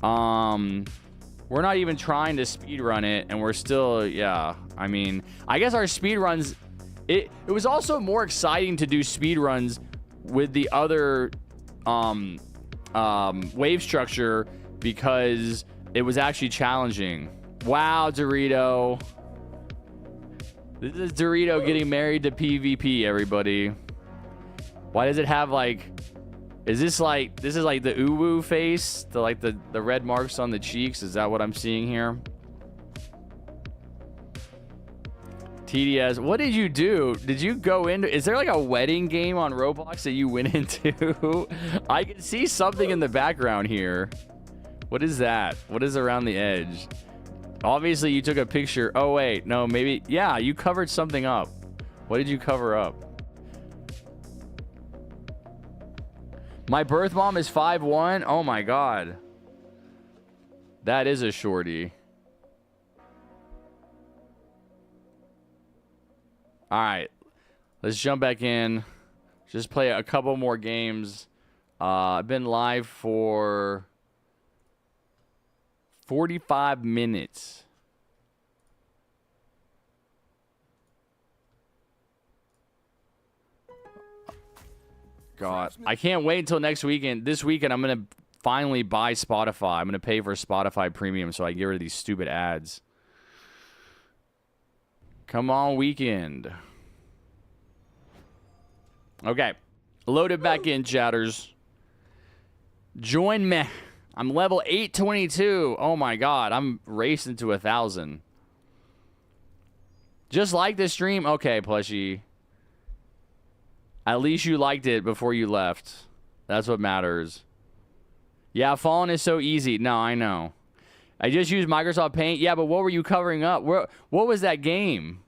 [SPEAKER 1] We're not even trying to speed run it, and we're still, yeah. I mean, I guess our speed runs. It was also more exciting to do speed runs with the other wave structure because it was actually challenging. Wow, Dorito. This is Dorito getting married to PvP, everybody. Why does it have like... Is this like... This is like the uwu face? The red marks on the cheeks? Is that what I'm seeing here? TDS. What did you do? Did you go into... Is there like a wedding game on Roblox that you went into? I can see something in the background here. What is that? What is around the edge? Obviously, you took a picture. Oh, wait. No, maybe... Yeah, you covered something up. What did you cover up? My birth mom is 5'1". Oh, my God. That is a shorty. All right. Let's jump back in. Just play a couple more games. I've been live for... 45 minutes. God, I can't wait until next weekend. This weekend, I'm going to finally buy Spotify. I'm going to pay for Spotify Premium so I get rid of these stupid ads. Come on, weekend. Okay. Load it back in, chatters. Join me. I'm level 822. Oh my God, I'm racing to 1,000. Just like the stream? Okay, plushie. At least you liked it before you left. That's what matters. Yeah, Fallen is so easy. No, I know. I just used Microsoft Paint. Yeah, but what were you covering up? What was that game?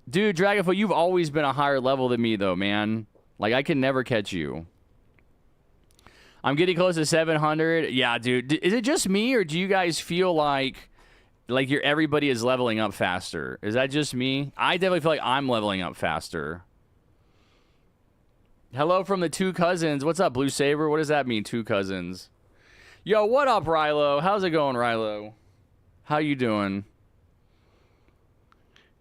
[SPEAKER 1] Dude, Dragonfoot, you've always been a higher level than me, though, man. Like, I can never catch you. I'm getting close to 700. Yeah, dude. Is it just me, or do you guys feel like everybody is leveling up faster? Is that just me? I definitely feel like I'm leveling up faster. Hello from the two cousins. What's up, Blue Saber? What does that mean, two cousins? Yo, what up, Rilo? How's it going, Rilo? How you doing?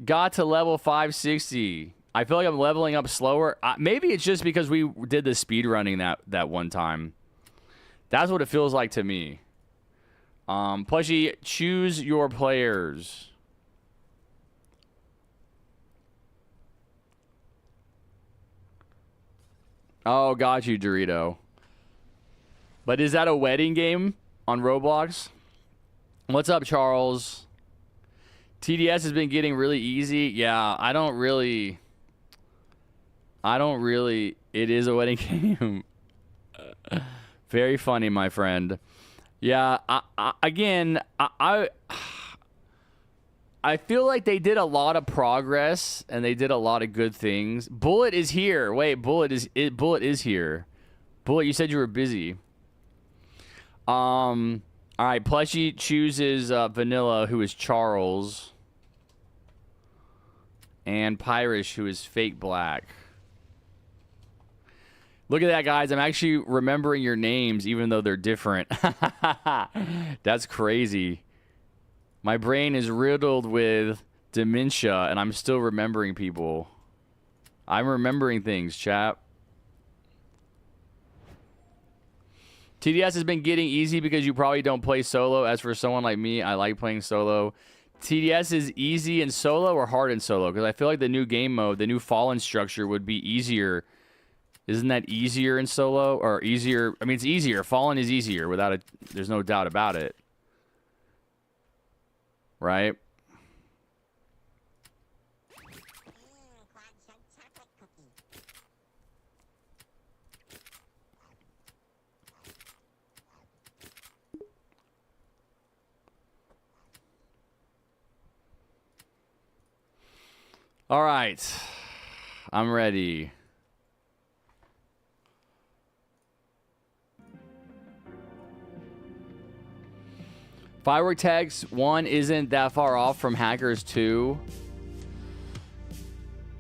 [SPEAKER 1] Got to level 560. I feel like I'm leveling up slower. Maybe it's just because we did the speed running that one time. That's what it feels like to me. Plushie, choose your players. Oh, got you, Dorito. But is that a wedding game on Roblox? What's up, Charles? TDS has been getting really easy. Yeah, I don't really... It is a wedding game. Very funny, my friend. Yeah, I feel like they did a lot of progress and they did a lot of good things. Bullet is here. Wait, Bullet is here. Bullet, you said you were busy. All right, Plushie chooses Vanilla, who is Charles, and Pyrish, who is fake black. Look at that, guys. I'm actually remembering your names, even though they're different. That's crazy. My brain is riddled with dementia, and I'm still remembering people. I'm remembering things, chap. TDS has been getting easy because you probably don't play solo. As for someone like me, I like playing solo. TDS is easy in solo or hard in solo? Because I feel like the new game mode, the new Fallen structure would be easier. Isn't that easier in solo? Or easier? I mean, it's easier. Fallen is easier without a... There's no doubt about it. Right? All right. I'm ready. Firework Tags 1 isn't that far off from Hackers 2.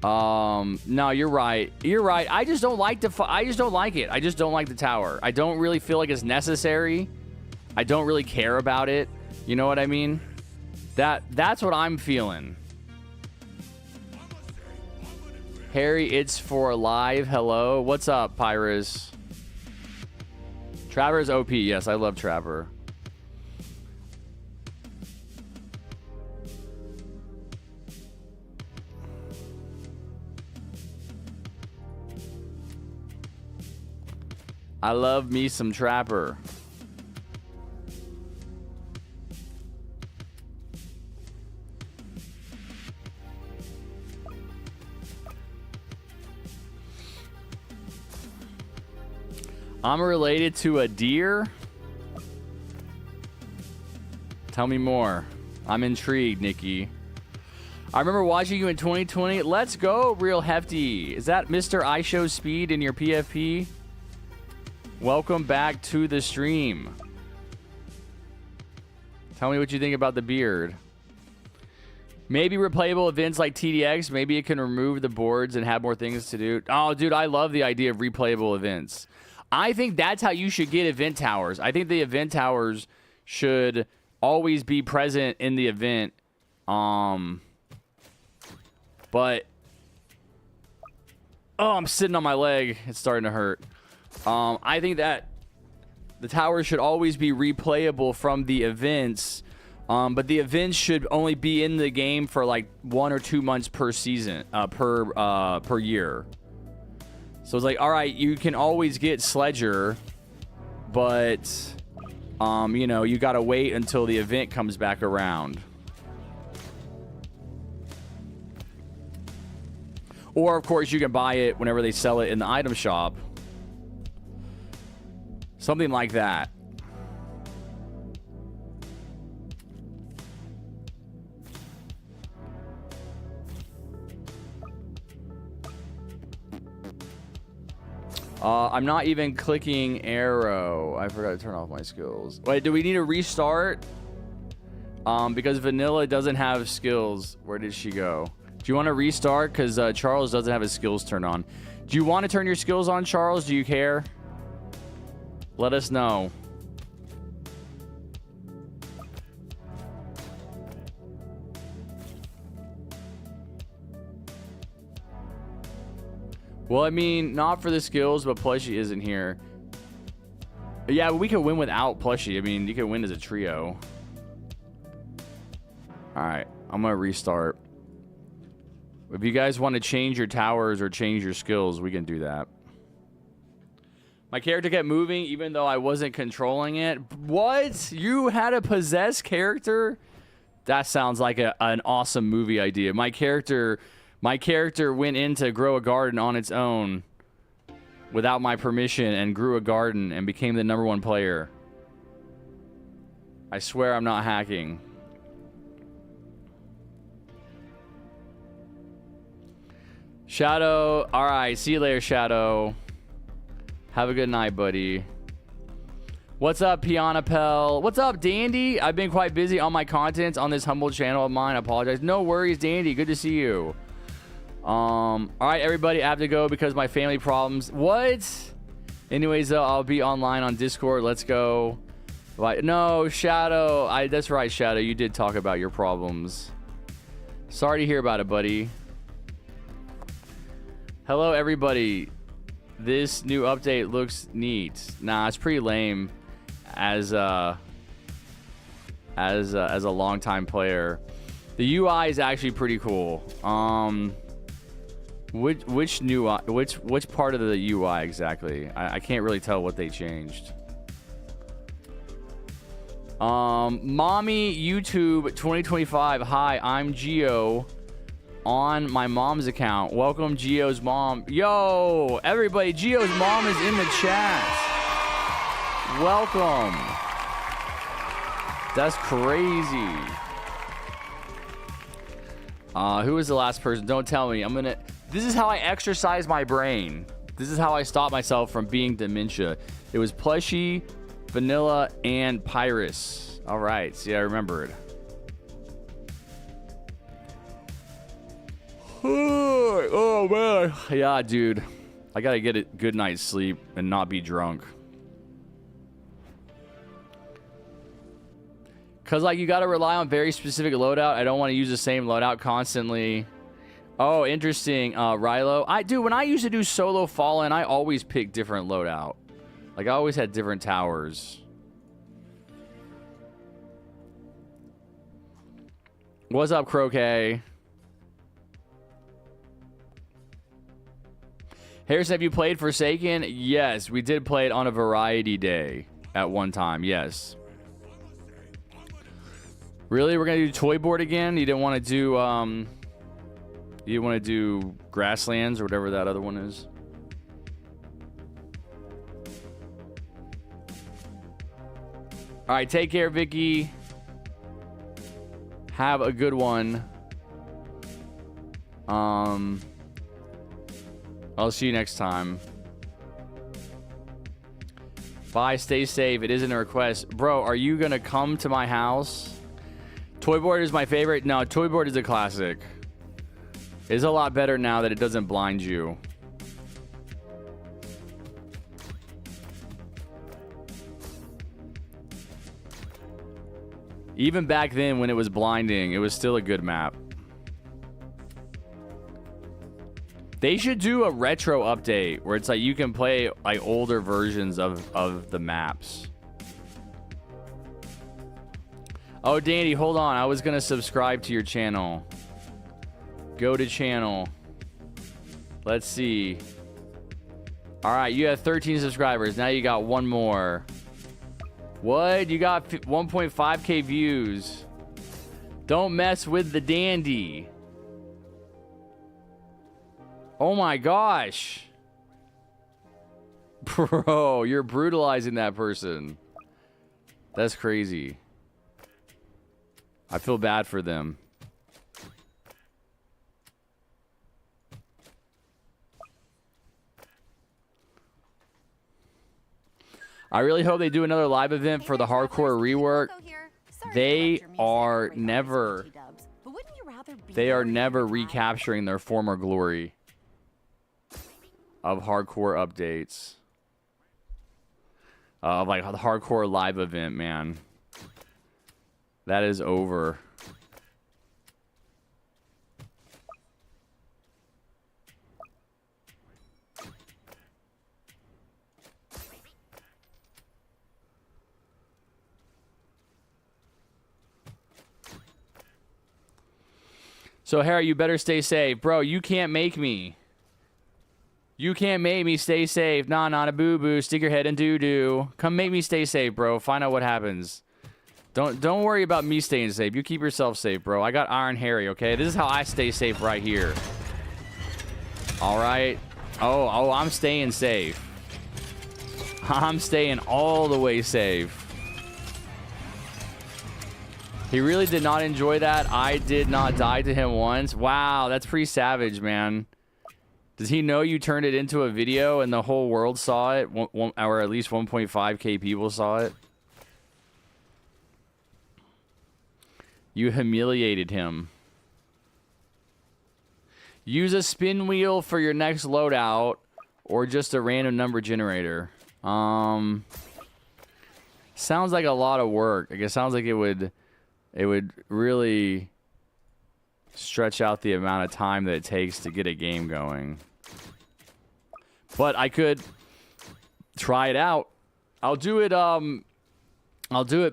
[SPEAKER 1] No, you're right. You're right. I just don't like I just don't like it. I just don't like the tower. I don't really feel like it's necessary. I don't really care about it. You know what I mean? That's what I'm feeling. Harry, it's for live. Hello. What's up, Pyrus? Traver's OP. Yes, I love Traver. I love me some Trapper. I'm related to a deer? Tell me more. I'm intrigued, Nikki. I remember watching you in 2020. Let's go, Real Hefty. Is that Mr. I Show Speed in your PFP? Welcome back to the stream. Tell me what you think about the beard. Maybe replayable events like TDX. Maybe it can remove the boards and have more things to do. Oh, dude, I love the idea of replayable events. I think that's how you should get event towers. I think the event towers should always be present in the event. But oh, I'm sitting on my leg. It's starting to hurt. I think that the towers should always be replayable from the events. But the events should only be in the game for like 1 or 2 months per season, per year. So it's like, all right, you can always get Sledger, but, you know, you got to wait until the event comes back around. Or, of course, you can buy it whenever they sell it in the item shop. Something like that. I'm not even clicking arrow. I forgot to turn off my skills. Wait, do we need to restart? Because Vanilla doesn't have skills. Where did she go? Do you want to restart? Because Charles doesn't have his skills turned on. Do you want to turn your skills on, Charles? Do you care? Let us know. Well, I mean, not for the skills, but Plushie isn't here. Yeah, but we could win without Plushie. I mean, you could win as a trio. Alright, I'm going to restart. If you guys want to change your towers or change your skills, we can do that. My character kept moving even though I wasn't controlling it. What? You had a possessed character? That sounds like an awesome movie idea. My character went in to grow a garden on its own without my permission and grew a garden and became the #1 player. I swear I'm not hacking. Shadow. All right. See you later, Shadow. Have a good night, buddy. What's up, Piana Pell? What's up, Dandy? I've been quite busy on my content on this humble channel of mine. I apologize. No worries, Dandy. Good to see you. All right, everybody. I have to go because my family problems. What? Anyways, though, I'll be online on Discord. Let's go. No, Shadow. That's right, Shadow. You did talk about your problems. Sorry to hear about it, buddy. Hello, everybody. This new update looks neat. Nah, it's pretty lame as a longtime player. The UI is actually pretty cool. Which part of the UI exactly? I can't really tell what they changed. Mommy YouTube 2025. Hi, I'm Geo on my mom's account. Welcome, Geo's mom. Yo, everybody, Geo's mom is in the chat. Welcome. That's crazy. Who was the last person? Don't tell me. This is how I exercise my brain. This is how I stop myself from being dementia. It was Plushie, Vanilla, and Pyrus. All right. See, I remembered. Oh man. Yeah, dude. I gotta get a good night's sleep and not be drunk. Cause like you gotta rely on very specific loadout. I don't want to use the same loadout constantly. Oh, interesting. Rilo. Dude, when I used to do solo Fallen, I always picked different loadout. Like I always had different towers. What's up, Croquet? Harrison, have you played Forsaken? Yes, we did play it on a variety day at one time. Yes. Really? We're gonna do toy board again? You didn't want to do you want to do Grasslands or whatever that other one is? All right, take care, Vicky. Have a good one. I'll see you next time. Bye, stay safe. It isn't a request. Bro, are you gonna come to my house? Toy board is my favorite. No, toy board is a classic. It's a lot better now that it doesn't blind you. Even back then when it was blinding, it was still a good map. They should do a retro update where it's like you can play like older versions of the maps. Oh, Dandy, hold on. I was going to subscribe to your channel. Go to channel. Let's see. All right, you have 13 subscribers. Now you got one more. What? You got 1.5k views. Don't mess with the Dandy. Oh my gosh. Bro, you're brutalizing that person. That's crazy. I feel bad for them. I really hope they do another live event for the hardcore rework. They are never recapturing their former glory of hardcore updates. Like the hardcore live event, man. That is over. So, Harry, you better stay safe. Bro, you can't make me. You can't make me stay safe. Nah, not a boo-boo. Stick your head in doo-doo. Come make me stay safe, bro. Find out what happens. Don't worry about me staying safe. You keep yourself safe, bro. I got Iron Harry, okay? This is how I stay safe right here. All right? Oh, I'm staying safe. I'm staying all the way safe. He really did not enjoy that. I did not die to him once. Wow, that's pretty savage, man. Does he know you turned it into a video and the whole world saw it? Or at least 1.5k people saw it? You humiliated him. Use a spin wheel for your next loadout or just a random number generator. Sounds like a lot of work. Like it sounds like it would really stretch out the amount of time that it takes to get a game going. But I could try it out. I'll do it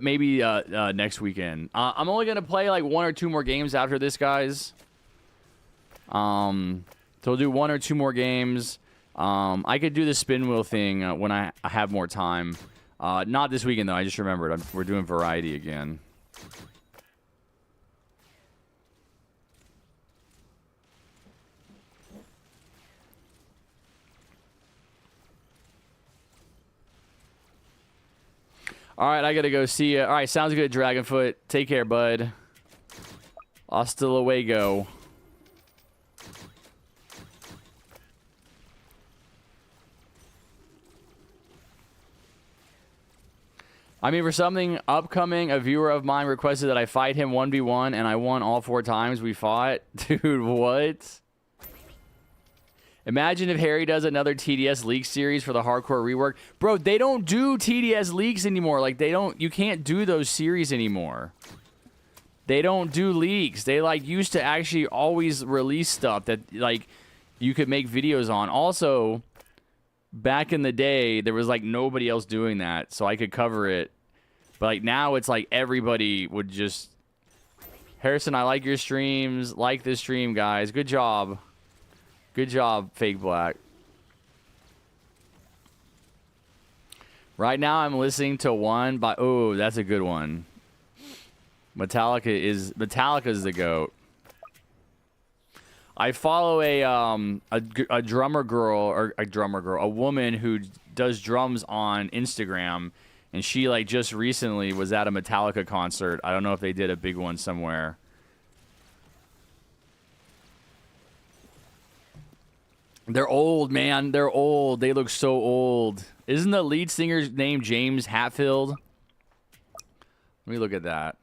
[SPEAKER 1] maybe next weekend. I'm only gonna play like 1 or 2 more games after this, guys. So I'll do 1 or 2 more games. I could do the spin wheel thing when I have more time. Not this weekend though. I just remembered we're doing variety again. All right, I gotta go see you. All right, sounds good, Dragonfoot. Take care, bud. Hasta luego. I mean, for something upcoming, a viewer of mine requested that I fight him 1v1, and I won all 4 times we fought. Dude, what? Imagine if Harry does another TDS leak series for the hardcore rework. Bro, they don't do TDS leaks anymore. Like, you can't do those series anymore. They don't do leaks. They, like, used to actually always release stuff that, like, you could make videos on. Also, back in the day, there was, like, nobody else doing that, so I could cover it. But, like, now it's like everybody would just... Harrison, I like your streams. Like this stream, guys. Good job. Good job, Fake Black. Right now, I'm listening to one by... Oh, that's a good one. Metallica's the GOAT. I follow a drummer girl, or a woman who does drums on Instagram, and she, like, just recently was at a Metallica concert. I don't know if they did a big one somewhere. They're old, man. They're old. They look so old. Isn't the lead singer's name James Hetfield? Let me look at that.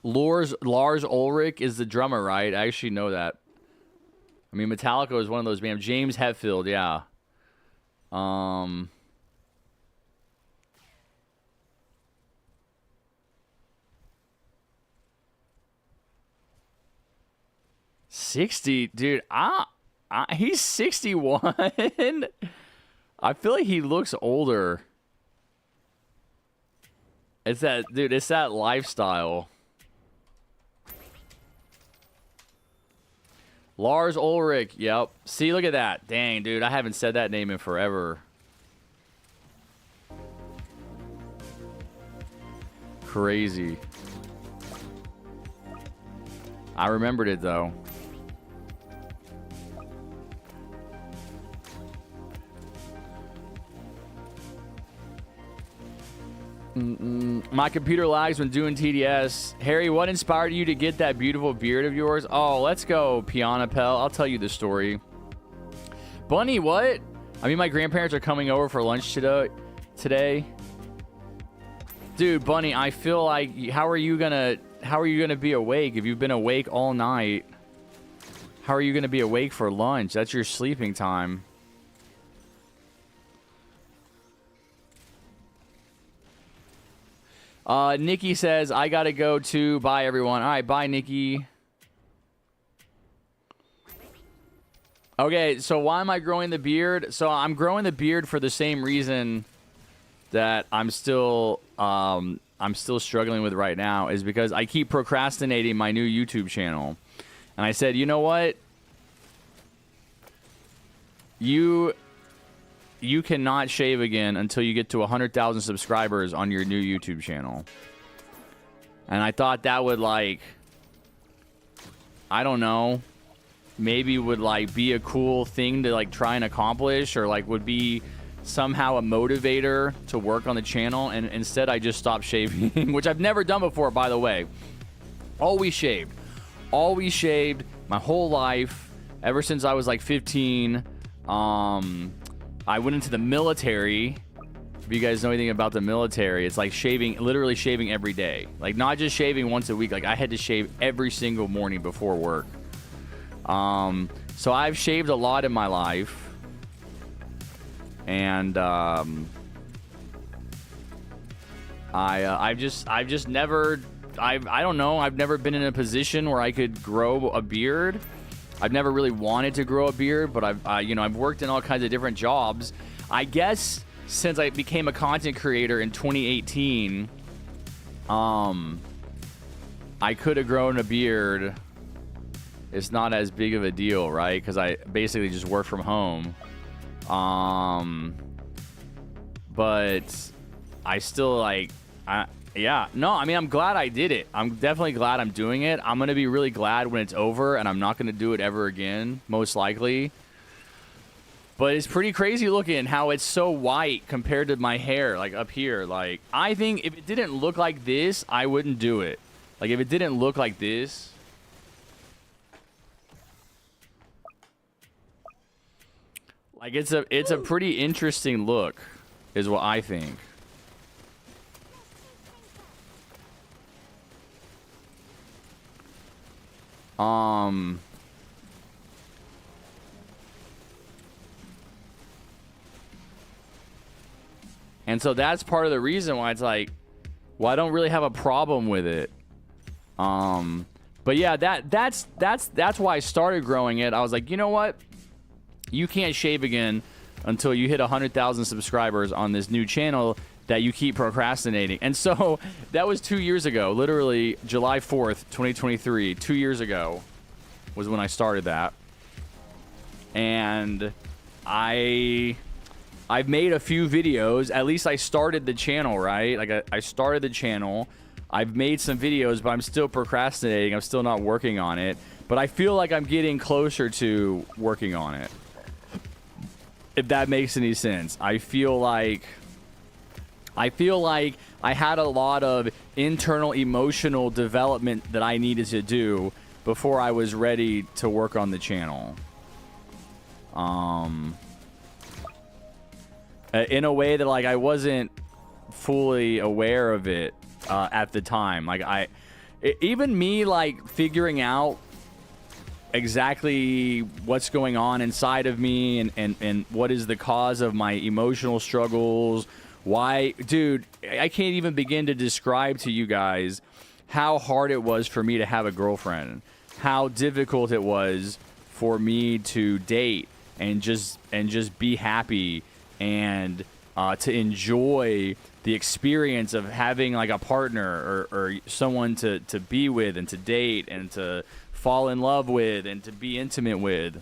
[SPEAKER 1] Lars Ulrich is the drummer, right? I actually know that. I mean, Metallica is one of those bands. James Hetfield, yeah. 60, dude. He's 61. I feel like he looks older. It's that, dude. It's that lifestyle. Lars Ulrich. Yep. See, look at that. Dang, dude. I haven't said that name in forever. Crazy. I remembered it, though. My computer lags when doing TDS. Harry, what inspired you to get that beautiful beard of yours? Oh, let's go, Piana Pell. I'll tell you the story. Bunny, what? I mean, my grandparents are coming over for lunch today. Dude, Bunny, I feel like, how are you gonna be awake if you've been awake all night? How are you gonna be awake for lunch? That's your sleeping time. Nikki says, I gotta go too. Bye, everyone. All right, bye, Nikki. Okay, so why am I growing the beard? So I'm growing the beard for the same reason that I'm still struggling with right now, is because I keep procrastinating my new YouTube channel. And I said, you know what? You cannot shave again until you get to 100,000 subscribers on your new YouTube channel. And I thought that would, like, I don't know, maybe would, like, be a cool thing to, like, try and accomplish, or, like, would be somehow a motivator to work on the channel. And instead I just stopped shaving, which I've never done before, by the way. Always shaved my whole life, ever since I was like 15. I went into the military. If you guys know anything about the military, it's like shaving, literally shaving every day. Like, not just shaving once a week. Like, I had to shave every single morning before work. So I've shaved a lot in my life. And I've just never, I don't know, I've never been in a position where I could grow a beard. I've never really wanted to grow a beard, but I've worked in all kinds of different jobs. I guess since I became a content creator in 2018, I could have grown a beard. It's not as big of a deal, right? Because I basically just work from home. But I still, like, yeah. No, I mean, I'm glad I did it. I'm definitely glad I'm doing it. I'm going to be really glad when it's over, and I'm not going to do it ever again, most likely. But it's pretty crazy looking how it's so white compared to my hair, like, up here. Like, I think if it didn't look like this, I wouldn't do it. Like, if it didn't look like this. Like, it's a pretty interesting look, is what I think. And so that's part of the reason why it's like, well, I don't really have a problem with it. But yeah, that's why I started growing it. I was like, you know what? You can't shave again until you hit 100,000 subscribers on this new channel that you keep procrastinating. And so that was 2 years ago, literally July 4th, 2023. 2 years ago was when I started that. And I've made a few videos. At least I started the channel, right? Like I started the channel. I've made some videos, but I'm still procrastinating. I'm still not working on it. But I feel like I'm getting closer to working on it. If that makes any sense. I feel like I had a lot of internal emotional development that I needed to do before I was ready to work on the channel. In a way that like I wasn't fully aware of it at the time. Like even me like figuring out exactly what's going on inside of me and what is the cause of my emotional struggles. Why, dude, I can't even begin to describe to you guys how hard it was for me to have a girlfriend, how difficult it was for me to date and just be happy and to enjoy the experience of having like a partner or someone to be with and to date and to fall in love with and to be intimate with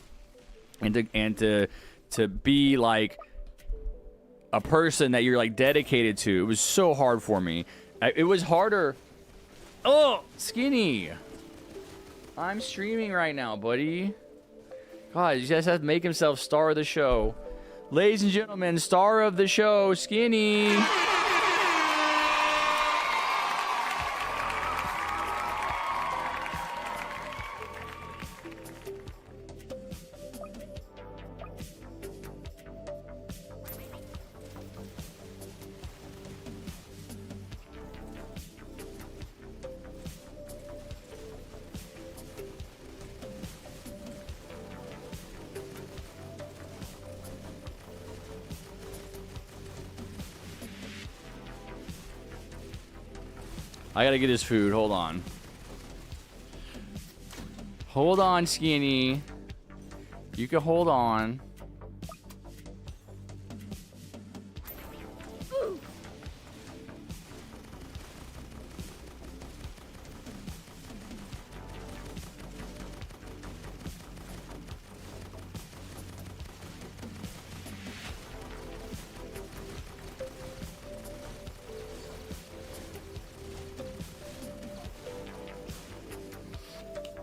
[SPEAKER 1] and to be like a person that you're like dedicated to. It was so hard for me. It was harder. Oh, Skinny. I'm streaming right now, buddy. God, he just has to make himself star of the show. Ladies and gentlemen, star of the show, Skinny. I gotta get his food. Hold on. Hold on, Skinny. You can hold on.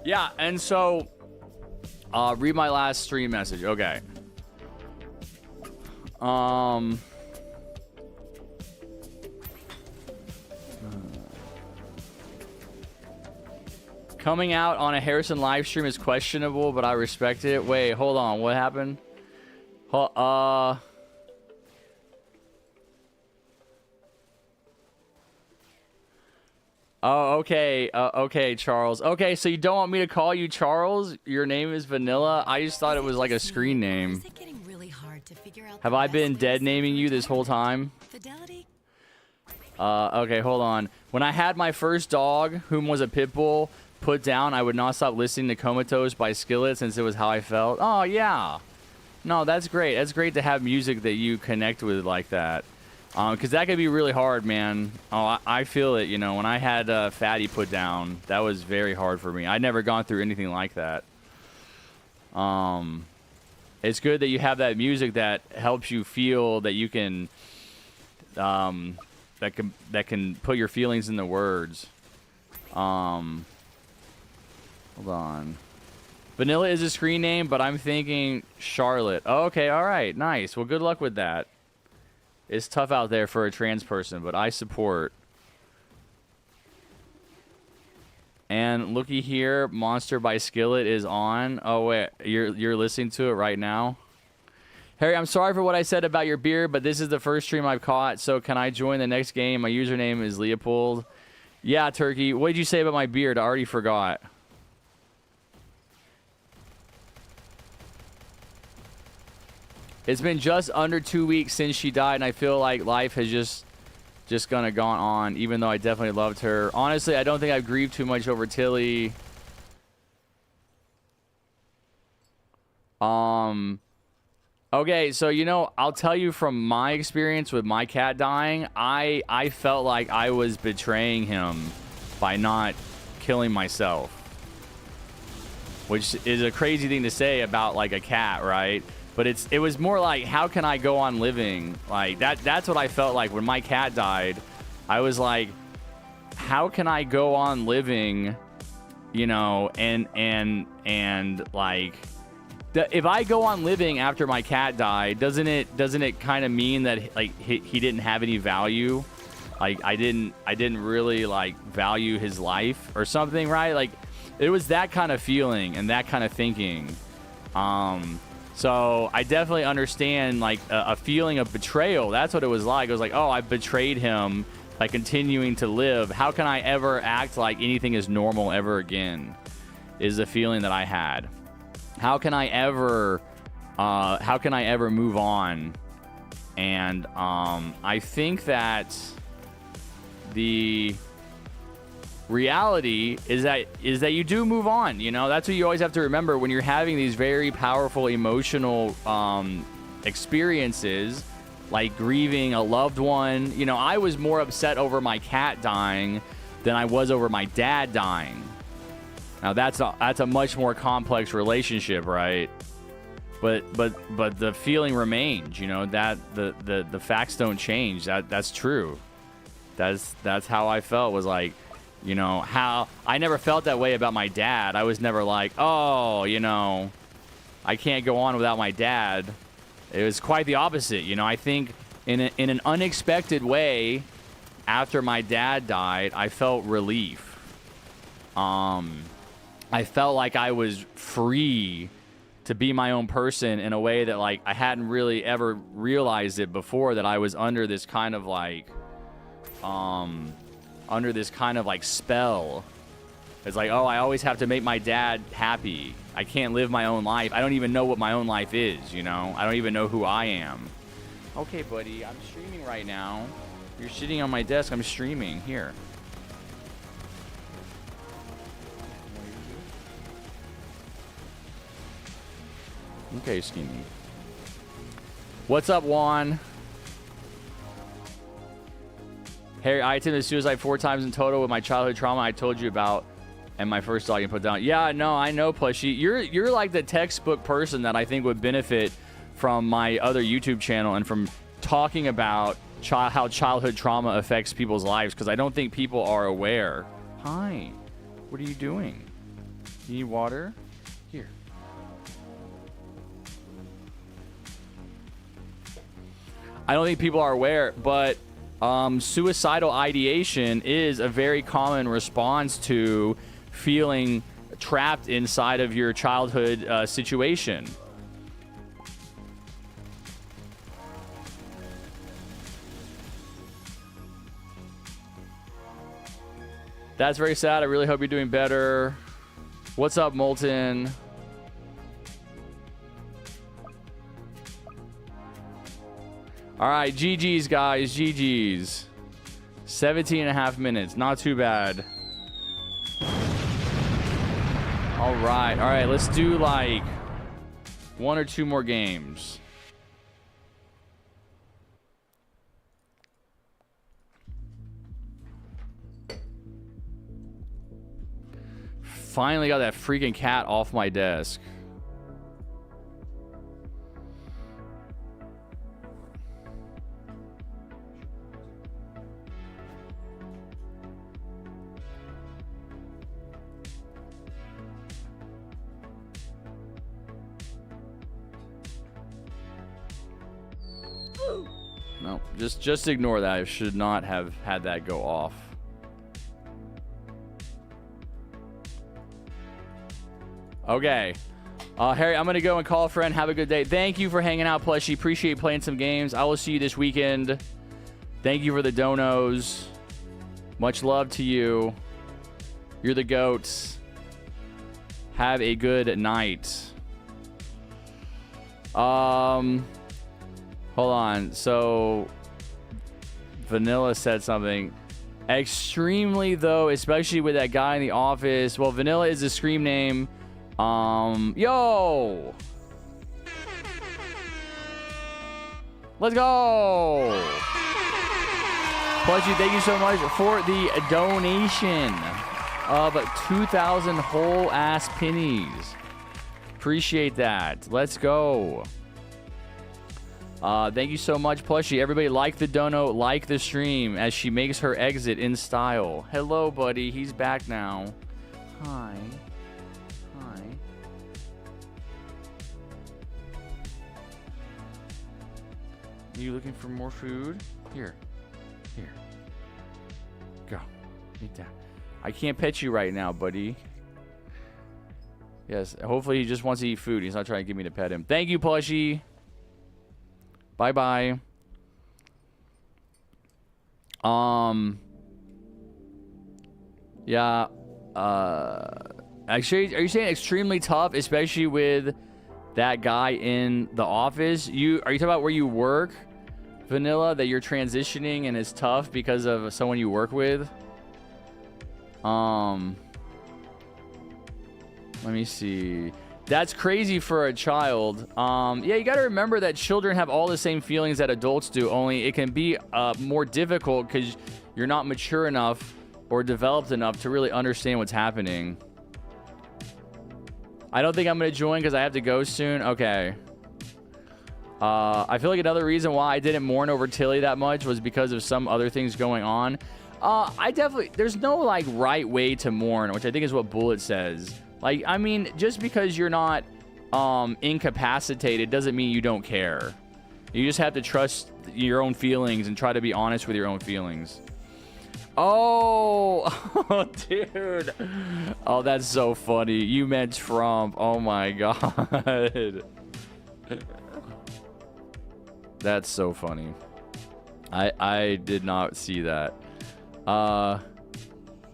[SPEAKER 1] Yeah, and so read my last stream message. Okay. Coming out on a Harrison live stream is questionable, but I respect it. Wait, hold on. What happened? Oh, okay. Okay, Charles. Okay, so you don't want me to call you Charles? Your name is Vanilla? I just thought it was like a screen name. Have I been dead naming you this whole time? Okay, hold on. When I had my first dog, whom was a pit bull, put down, I would not stop listening to Comatose by Skillet since it was how I felt. Oh, yeah. No, that's great. That's great to have music that you connect with like that. Because that could be really hard, man. Oh, I feel it, you know. When I had Fatty put down, that was very hard for me. I'd never gone through anything like that. It's good that you have that music that helps you feel that you can, that can put your feelings into words. Hold on. Vanilla is a screen name, but I'm thinking Charlotte. Oh, okay, all right, nice. Well, good luck with that. It's tough out there for a trans person, but I support. And looky here, Monster by Skillet is on. Oh wait, you're listening to it right now? Harry, I'm sorry for what I said about your beard, but this is the first stream I've caught, so can I join the next game? My username is Leopold. Yeah, Turkey. What did you say about my beard? I already forgot. It's been just under 2 weeks since she died, and I feel like life has just gone on, even though I definitely loved her. Honestly, I don't think I've grieved too much over Tilly. Okay, so, you know, I'll tell you from my experience with my cat dying, I felt like I was betraying him by not killing myself. Which is a crazy thing to say about, like, a cat, right? But it was more like, how can I go on living? Like, that's what I felt like when my cat died. I was like, how can I go on living, you know, and like, if I go on living after my cat died, doesn't it kind of mean that, like, he didn't have any value? Like, I didn't really, like, value his life or something, right? Like, it was that kind of feeling and that kind of thinking. So I definitely understand, like, a feeling of betrayal. That's what it was like. It was like, oh, I betrayed him by continuing to live. How can I ever act like anything is normal ever again? Is the feeling that I had. How can I ever move on? And I think that the reality is that you do move on. You know, that's what you always have to remember when you're having these very powerful emotional experiences, like grieving a loved one. You know, I was more upset over my cat dying than I was over my dad dying. Now that's a much more complex relationship, right? But the feeling remains. You know, that the facts don't change. That's true. That's how I felt. Was like, you know, how I never felt that way about my dad. I was never like, oh, you know, I can't go on without my dad. It was quite the opposite. You know, I think in an unexpected way, after my dad died, I felt relief. I felt like I was free to be my own person in a way that, like, I hadn't really ever realized it before, that I was under this kind of like spell. It's like, oh, I always have to make my dad happy. I can't live my own life. I don't even know what my own life is, you know? I don't even know who I am. Okay, buddy, I'm streaming right now. You're sitting on my desk. I'm streaming. Here. Okay, Skinny. What's up, Juan? Harry, I attempted suicide 4 times in total with my childhood trauma I told you about, and my first dog you put down. Yeah, no, I know, Plushie. You're like the textbook person that I think would benefit from my other YouTube channel and from talking about how childhood trauma affects people's lives, because I don't think people are aware. Hi. What are you doing? You need water? Here. I don't think people are aware, but suicidal ideation is a very common response to feeling trapped inside of your childhood situation. That's very sad. I really hope you're doing better. What's up, Molten? All right, GG's, guys. GG's. 17 and a half minutes. Not too bad. All right. Let's do like 1 or 2 more games. Finally got that freaking cat off my desk. No, just ignore that. I should not have had that go off. Okay. Harry, I'm going to go and call a friend. Have a good day. Thank you for hanging out, Plushie. Appreciate playing some games. I will see you this weekend. Thank you for the donos. Much love to you. You're the goats. Have a good night. Hold on. So Vanilla said something. Extremely though, especially with that guy in the office. Well, Vanilla is a scream name. Yo. Let's go. Plushy, thank you so much for the donation of 2,000 whole ass pennies. Appreciate that. Let's go. Thank you so much, Plushy. Everybody like the dono, like the stream as she makes her exit in style. Hello, buddy. He's back now. Hi. Hi. You looking for more food? Here. Here. Go. Eat that. I can't pet you right now, buddy. Yes, hopefully he just wants to eat food. He's not trying to get me to pet him. Thank you, Plushy. Bye-bye. Yeah. Actually, are you saying extremely tough, especially with that guy in the office? Are you talking about where you work, Vanilla, that you're transitioning and it's tough because of someone you work with? Let me see. That's crazy for a child. Yeah, you got to remember that children have all the same feelings that adults do, only it can be more difficult because you're not mature enough or developed enough to really understand what's happening. I don't think I'm going to join because I have to go soon. Okay. I feel like another reason why I didn't mourn over Tilly that much was because of some other things going on. There's no like right way to mourn, which I think is what Bullet says. Like, I mean, just because you're not incapacitated doesn't mean you don't care. You just have to trust your own feelings and try to be honest with your own feelings. Oh, dude. Oh, that's so funny. You meant Trump. Oh, my God. That's so funny. I did not see that.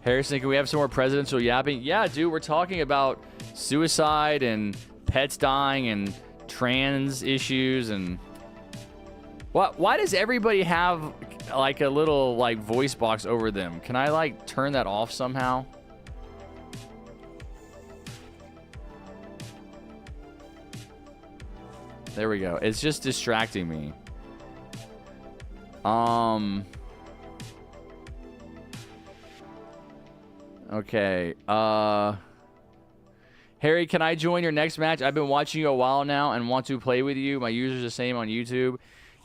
[SPEAKER 1] Harrison, can we have some more presidential yapping? Yeah, dude, we're talking about suicide and pets dying and trans issues and why does everybody have like a little like voice box over them? Can I like turn that off somehow? There we go. It's just distracting me. Okay. Harry, can I join your next match? I've been watching you a while now and want to play with you. My user's the same on YouTube.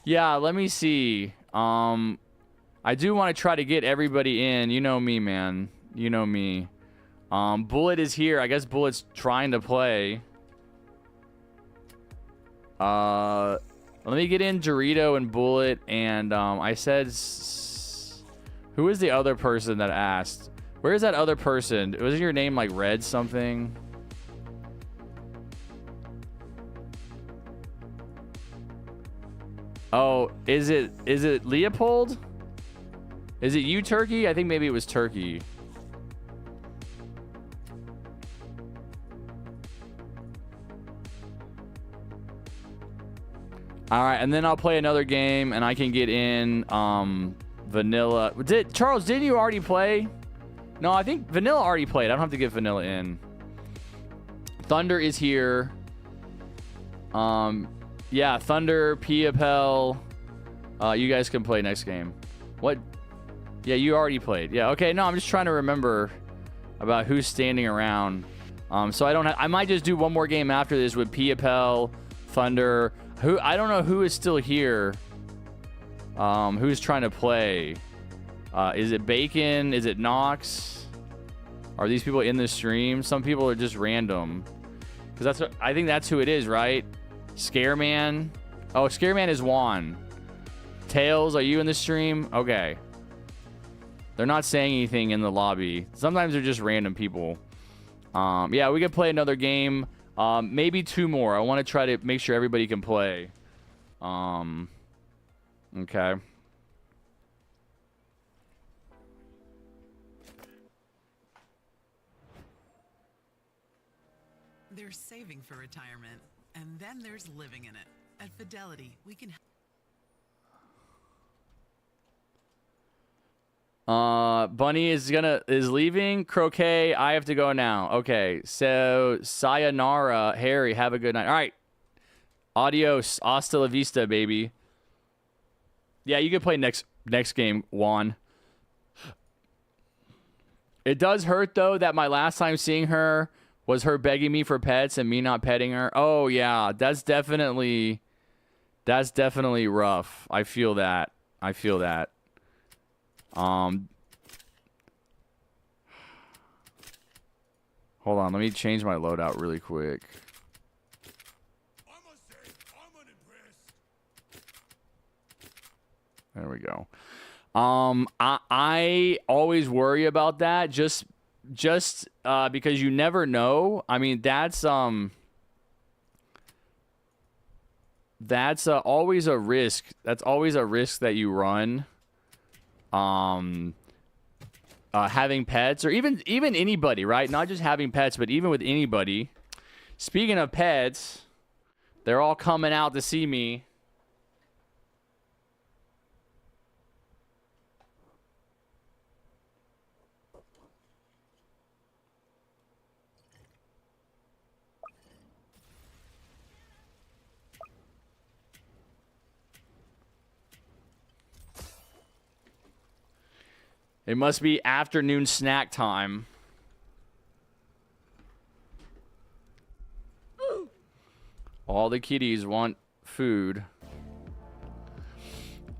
[SPEAKER 1] Yeah, let me see. I do want to try to get everybody in. You know me, man. You know me. Bullet is here. I guess Bullet's trying to play. Let me get in Dorito and Bullet and I said who is the other person that asked? Where is that other person? Wasn't your name like Red something? Oh, is it Leopold? Is it you, Turkey? I think maybe it was Turkey. All right, and then I'll play another game and I can get in Vanilla. Charles, didn't you already play? No, I think Vanilla already played. I don't have to get Vanilla in. Thunder is here. Yeah, Thunder, Piapel. You guys can play next game. What? Yeah, you already played. Yeah, okay. No, I'm just trying to remember about who's standing around. So I might just do one more game after this with Piapel, Thunder. I don't know who is still here. Who's trying to play? Is it Bacon? Is it Nox? Are these people in the stream? Some people are just random. Because I think that's who it is, right? Scareman. Oh, Scareman is Juan. Tails, are you in the stream? Okay. They're not saying anything in the lobby. Sometimes they're just random people. Yeah, we could play another game. Maybe two more. I want to try to make sure everybody can play. Okay.
[SPEAKER 3] There's saving for retirement, and then there's living in it. At Fidelity, we can...
[SPEAKER 1] Bunny is leaving. Croquet, I have to go now. Okay, so sayonara, Harry. Have a good night. All right, adios, hasta la vista, baby. Yeah, you can play next game, Juan. It does hurt though that my last time seeing her was her begging me for pets and me not petting her. Oh yeah, that's definitely rough. I feel that. Hold on, let me change my loadout really quick.
[SPEAKER 4] I must say, I'm unimpressed.
[SPEAKER 1] There we go. I always worry about that just because you never know. I mean, that's always a risk. That's always a risk that you run. Having pets, or even anybody, right? Not just having pets, but even with anybody. Speaking of pets, they're all coming out to see me. It must be afternoon snack time. All the kitties want food.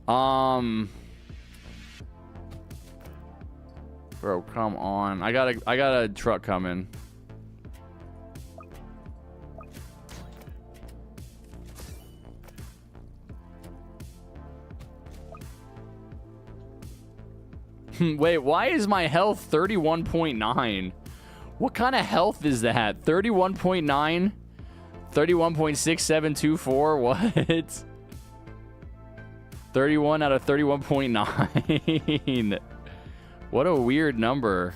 [SPEAKER 1] Bro, come on. I got a truck coming. Wait, why is my health 31.9? What kind of health is that? 31.9? 31.6724? What? 31 out of 31.9. What a weird number.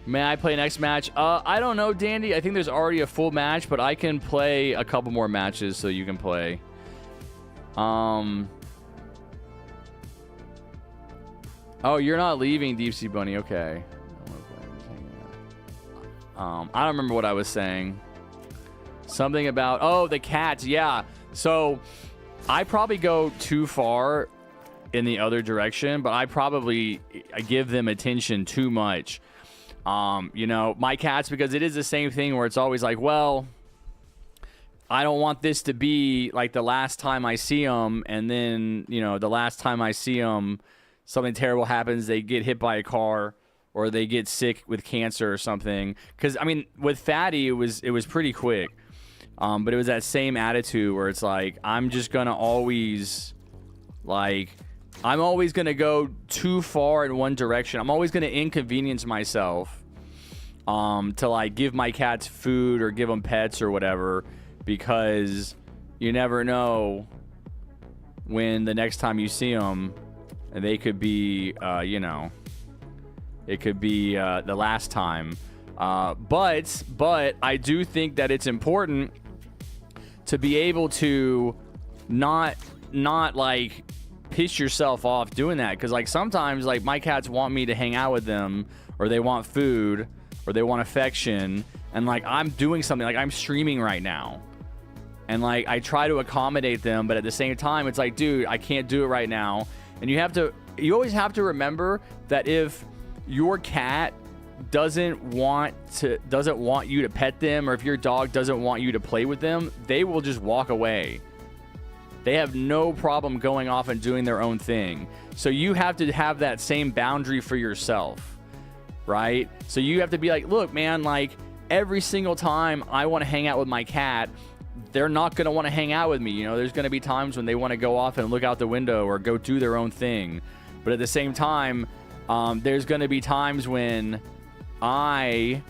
[SPEAKER 1] May I play next match? I don't know, Dandy. I think there's already a full match, but I can play a couple more matches so you can play. Oh, you're not leaving, Deep Sea Bunny. Okay. I don't remember what I was saying. Something about, oh, the cats. Yeah. So I probably go too far in the other direction, but I give them attention too much. You know, my cats, because it is the same thing where it's always like, well, I don't want this to be like the last time I see them. And then, you know, the last time I see them, something terrible happens. They get hit by a car or they get sick with cancer or something. Because, I mean, with Fatty, it was pretty quick. But it was that same attitude where it's like, I'm just going to always, like, I'm always going to go too far in one direction. I'm always going to inconvenience myself to, like, give my cats food or give them pets or whatever, because you never know when the next time you see them, and they could be, you know, it could be the last time. But I do think that it's important to be able to not like piss yourself off doing that, because like sometimes like my cats want me to hang out with them, or they want food, or they want affection, and like I'm doing something, like I'm streaming right now, and like I try to accommodate them, but at the same time it's like, dude, I can't do it right now. And you always have to remember that if your cat doesn't want you to pet them, or if your dog doesn't want you to play with them, they will just walk away. They have no problem going off and doing their own thing. So you have to have that same boundary for yourself, right? So you have to be like, look, man, like every single time I want to hang out with my cat, they're not going to want to hang out with me. You know, there's going to be times when they want to go off and look out the window or go do their own thing. But at the same time, there's going to be times when when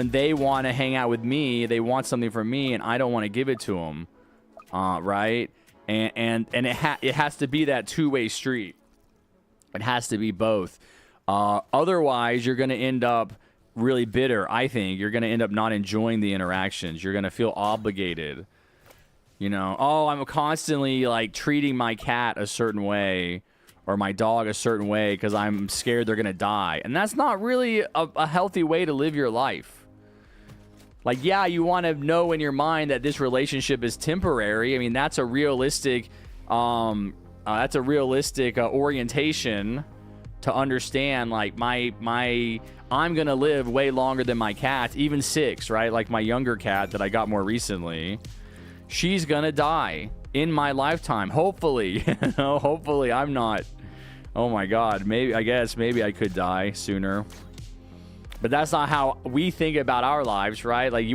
[SPEAKER 1] they want to hang out with me, they want something from me, and I don't want to give it to them. Right? And it has to be that two-way street. It has to be both. Otherwise, you're going to end up really bitter. I think you're going to end up not enjoying the interactions. You're going to feel obligated. You know, oh, I'm constantly like treating my cat a certain way or my dog a certain way because I'm scared they're going to die. And that's not really a healthy way to live your life. Like, yeah, you want to know in your mind that this relationship is temporary. I mean, that's a realistic, orientation to understand. Like, I'm gonna live way longer than my cat, even 6, right? Like my younger cat that I got more recently, she's gonna die in my lifetime. Hopefully, you know, hopefully I'm not. Oh my God, maybe I could die sooner. But that's not how we think about our lives, right? Like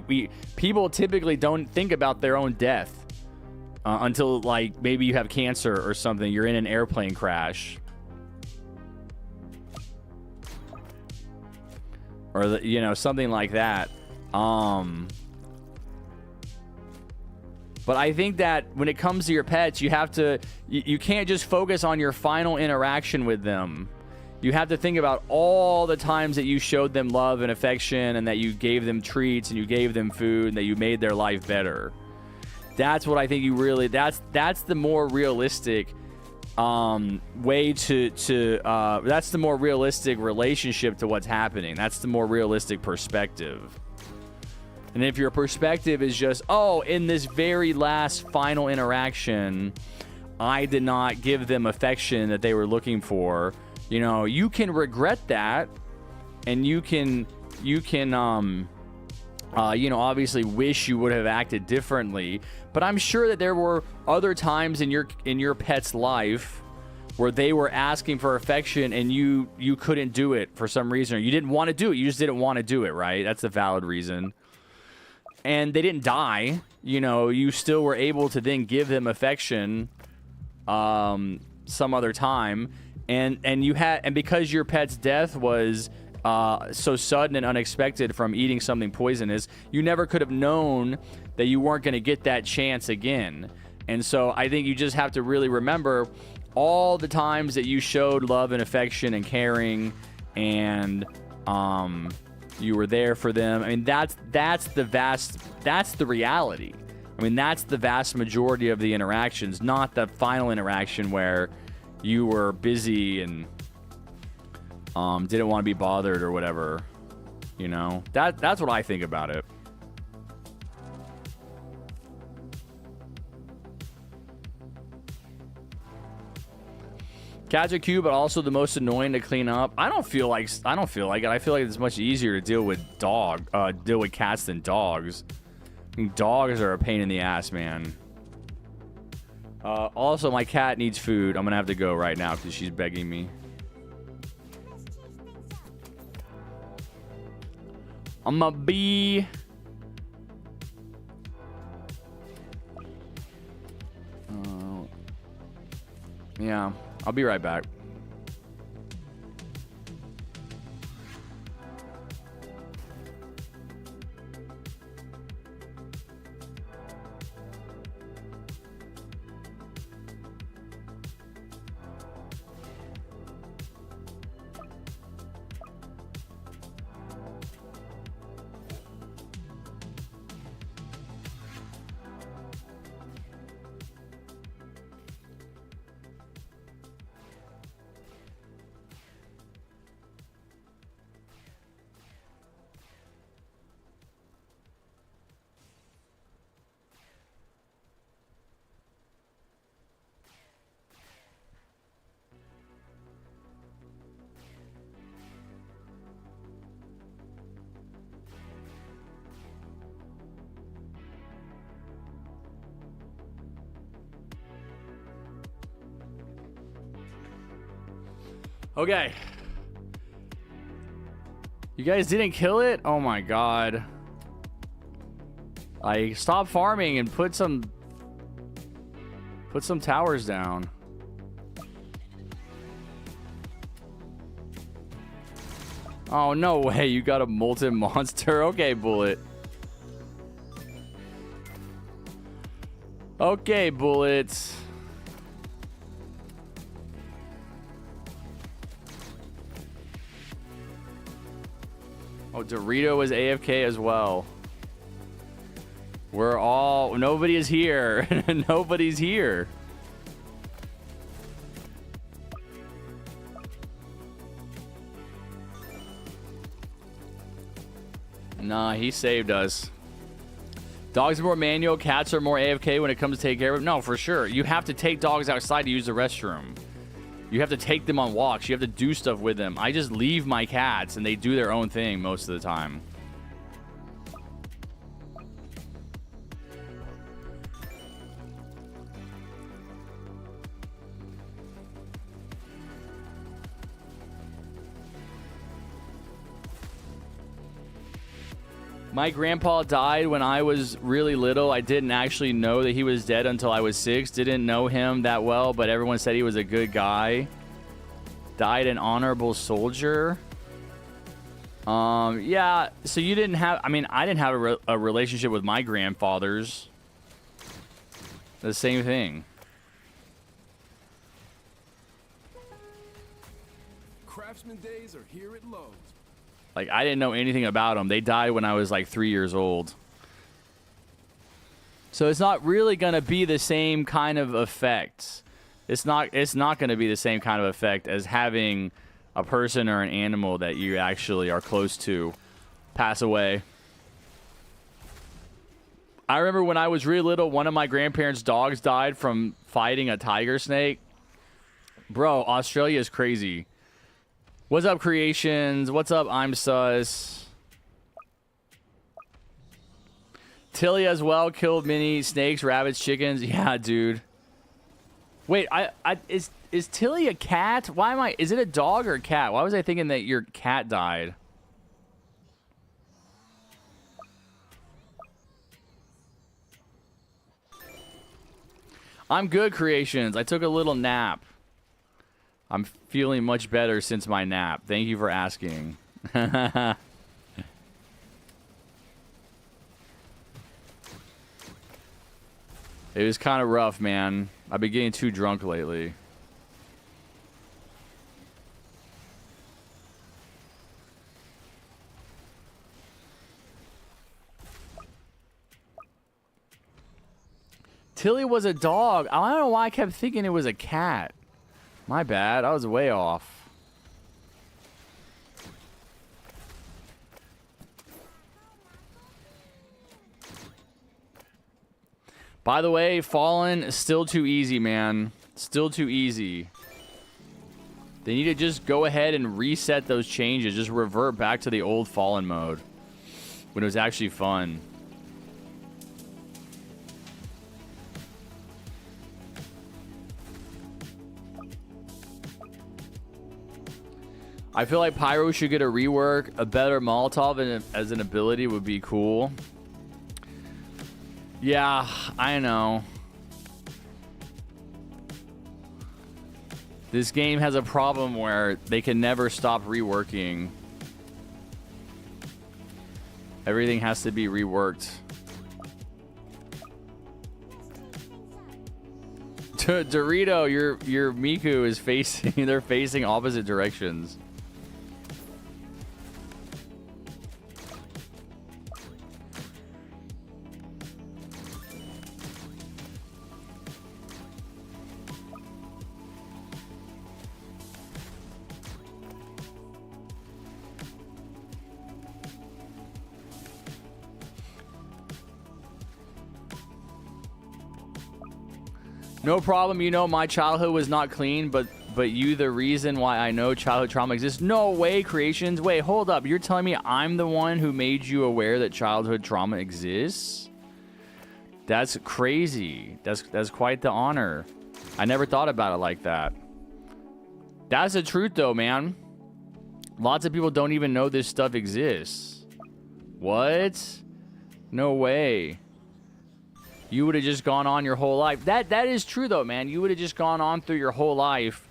[SPEAKER 1] people typically don't think about their own death until like maybe you have cancer or something. You're in an airplane crash, or you know, something like that. But I think that when it comes to your pets, you have to you can't just focus on your final interaction with them. You have to think about all the times that you showed them love and affection and that you gave them treats and you gave them food and that you made their life better. That's what I think you really, that's the more realistic way that's the more realistic relationship to what's happening. That's the more realistic perspective. And if your perspective is just, oh, in this very last final interaction, I did not give them affection that they were looking for, you know, you can regret that, and you can, you know, obviously wish you would have acted differently. But I'm sure that there were other times in your pet's life where they were asking for affection and you couldn't do it for some reason, or you didn't want to do it. You just didn't want to do it, right? That's a valid reason. And they didn't die. You know, you still were able to then give them affection some other time. And because your pet's death was so sudden and unexpected from eating something poisonous, you never could have known that you weren't going to get that chance again. And so I think you just have to really remember all the times that you showed love and affection and caring, and you were there for them. I mean, that's the reality. I mean, that's the vast majority of the interactions, not the final interaction where you were busy and didn't want to be bothered or whatever. You know, that's what I think about it. Cats are cute, but also the most annoying to clean up. I don't feel like it. I feel like it's much easier to deal with cats than dogs. I mean, dogs are a pain in the ass, man. Also, my cat needs food. I'm gonna have to go right now because she's begging me. I'm a bee. Yeah, I'll be right back. Okay. You guys didn't kill it? Oh my god. I stopped farming and put some towers down. Oh, no way. You got a molten monster. Okay, Bullet. Okay, Bullets. Oh, Dorito was AFK as well. Nobody is here. Nobody's here. Nah, he saved us. Dogs are more manual, cats are more AFK when it comes to take care of them. No, for sure. You have to take dogs outside to use the restroom. You have to take them on walks. You have to do stuff with them. I just leave my cats and they do their own thing most of the time. My grandpa died when I was really little. I didn't actually know that he was dead until I was 6. Didn't know him that well, but everyone said he was a good guy. Died an honorable soldier. Yeah, so you didn't have... I mean, I didn't have a relationship with my grandfathers. The same thing.
[SPEAKER 5] Craftsman days are here at Lowe's.
[SPEAKER 1] Like, I didn't know anything about them. They died when I was like 3 years old. So it's not really going to be the same kind of effect. It's not going to be the same kind of effect as having a person or an animal that you actually are close to pass away. I remember when I was really little, one of my grandparents' dogs died from fighting a tiger snake. Bro, Australia is crazy. What's up, Creations? What's up, I'm Sus? Tilly as well killed many snakes, rabbits, chickens. Yeah, dude. Wait, is Tilly a cat? Why am I... Is it a dog or a cat? Why was I thinking that your cat died? I'm good, Creations. I took a little nap. I'm feeling much better since my nap. Thank you for asking. It was kind of rough, man. I've been getting too drunk lately. Tilly was a dog. I don't know why I kept thinking it was a cat. My bad. I was way off. By the way, Fallen is still too easy, man. Still too easy. They need to just go ahead and reset those changes. Just revert back to the old Fallen mode when it was actually fun. I feel like Pyro should get a rework. A better Molotov as an ability would be cool. Yeah, I know. This game has a problem where they can never stop reworking. Everything has to be reworked. Dorito, your Miku is facing... They're facing opposite directions. No problem. You know, my childhood was not clean, but you the reason why I know childhood trauma exists. No way, Creations. Wait, hold up. You're telling me I'm the one who made you aware that childhood trauma exists? That's crazy. That's quite the honor. I never thought about it like that. That's the truth, though, man. Lots of people don't even know this stuff exists. What? No way. You would have just gone on your whole life. That is true, though, man. You would have just gone on through your whole life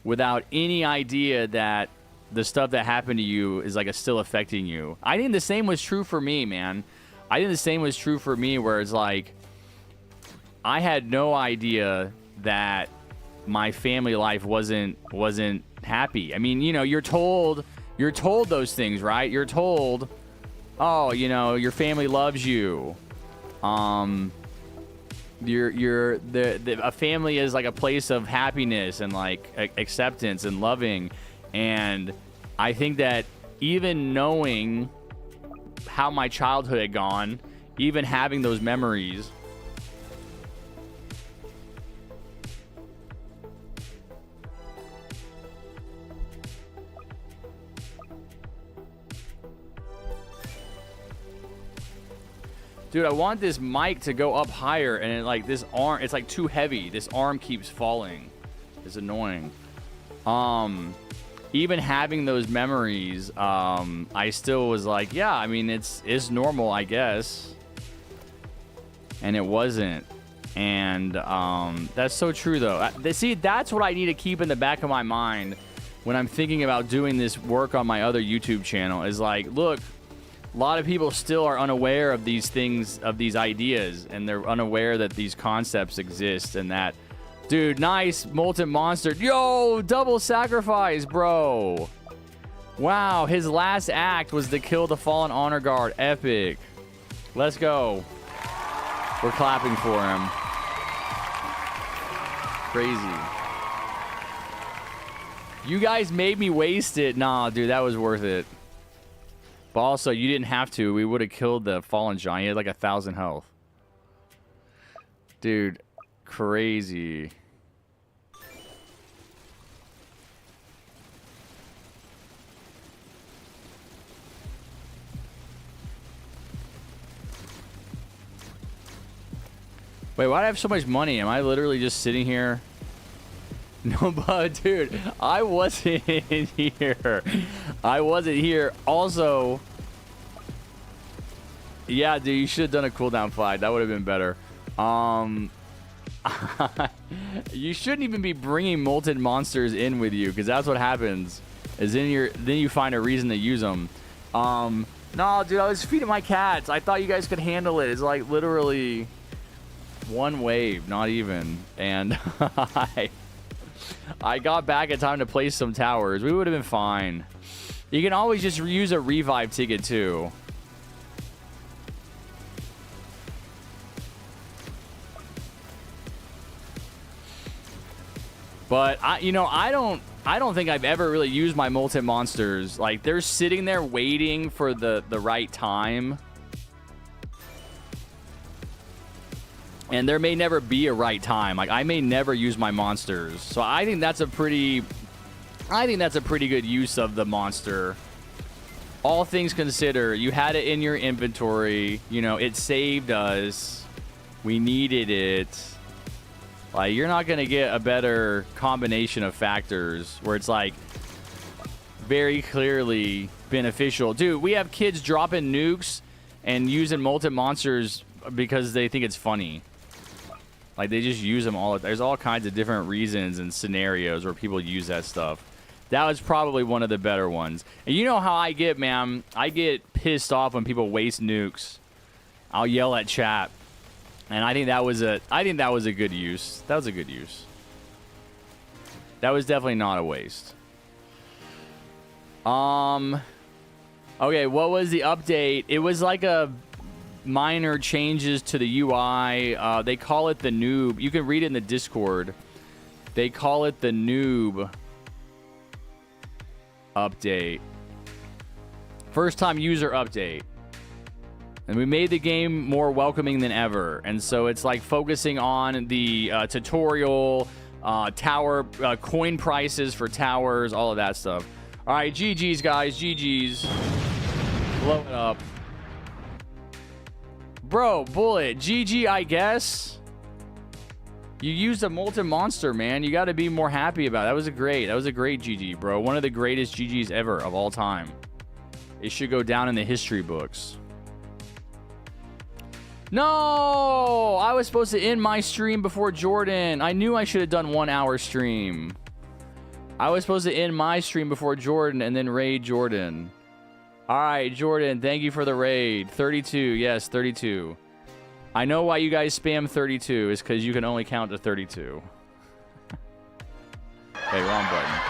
[SPEAKER 1] without any idea that the stuff that happened to you is like still affecting you. I think the same was true for me, man. I think the same was true for me, where it's like I had no idea that my family life wasn't happy. I mean, you know, you're told You're told those things, right? You're told, oh, you know, your family loves you. A family is like a place of happiness and like acceptance and loving. And I think that even knowing how my childhood had gone, even having those memories, dude, I want this mic to go up higher, and it, like this arm, it's like too heavy. This arm keeps falling. It's annoying. Even having those memories, I still was like, yeah, I mean, it's normal, I guess. And it wasn't. And that's so true, though. See, that's what I need to keep in the back of my mind when I'm thinking about doing this work on my other YouTube channel. Is like, look, a lot of people still are unaware of these things, of these ideas, and they're unaware that these concepts exist and that. Dude, nice molten monster. Yo, double sacrifice, bro. Wow, his last act was to kill the fallen honor guard. Epic. Let's go. We're clapping for him. Crazy. You guys made me waste it. Nah, dude, that was worth it. But also, you didn't have to. We would have killed the fallen giant. He had like 1,000 health. Dude. Crazy. Wait, why do I have so much money? Am I literally just sitting here? No, but dude, I wasn't here. I wasn't here. Also, yeah, dude, you should have done a cooldown fight. That would have been better. You shouldn't even be bringing molten monsters in with you, because that's what happens. Is then you find a reason to use them. No, dude, I was feeding my cats. I thought you guys could handle it. It's like literally one wave, not even. And I got back in time to place some towers. We would have been fine. You can always just use a revive ticket too. But I don't think I've ever really used my molten monsters. Like, they're sitting there waiting for the right time. And there may never be a right time. Like, I may never use my monsters. So I think that's a pretty good use of the monster. All things considered, you had it in your inventory. You know, it saved us. We needed it. Like, you're not going to get a better combination of factors where it's, like, very clearly beneficial. Dude, we have kids dropping nukes and using molten monsters because they think it's funny. Like, they just use them all. There's all kinds of different reasons and scenarios where people use that stuff. That was probably one of the better ones. And you know how I get, man. I get pissed off when people waste nukes. I'll yell at chat. And I think that was a good use. That was a good use. That was definitely not a waste. Okay, what was the update? It was like a minor changes to the UI. They call it the noob. You can read it in the Discord. They call it the noob update. First time user update. And we made the game more welcoming than ever. And so it's like focusing on the tutorial, tower, coin prices for towers, all of that stuff. All right, GG's, guys. GG's. Blow it up. Bro, Bullet. GG, I guess. You used a molten monster, man. You got to be more happy about it. That was a great GG, bro. One of the greatest GGs ever of all time. It should go down in the history books. No! I was supposed to end my stream before Jordan. I knew I should have done 1 hour stream. I was supposed to end my stream before Jordan and then raid Jordan. All right, Jordan, thank you for the raid. 32, yes, 32. I know why you guys spam 32 is because you can only count to 32. Okay, wrong button.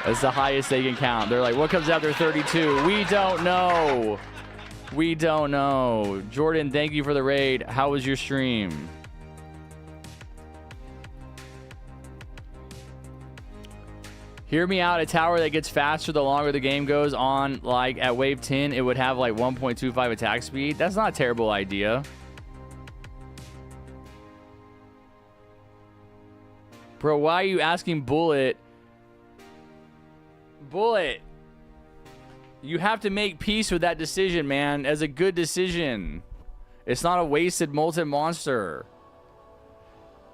[SPEAKER 1] That's the highest they can count. They're like, what comes after 32? We don't know. We don't know. Jordan, thank you for the raid. How was your stream? Hear me out. A tower that gets faster the longer the game goes on. Like at wave 10, it would have like 1.25 attack speed. That's not a terrible idea. Bro, why are you asking Bullet? Bullet. You have to make peace with that decision, man. As a good decision. It's not a wasted molten monster.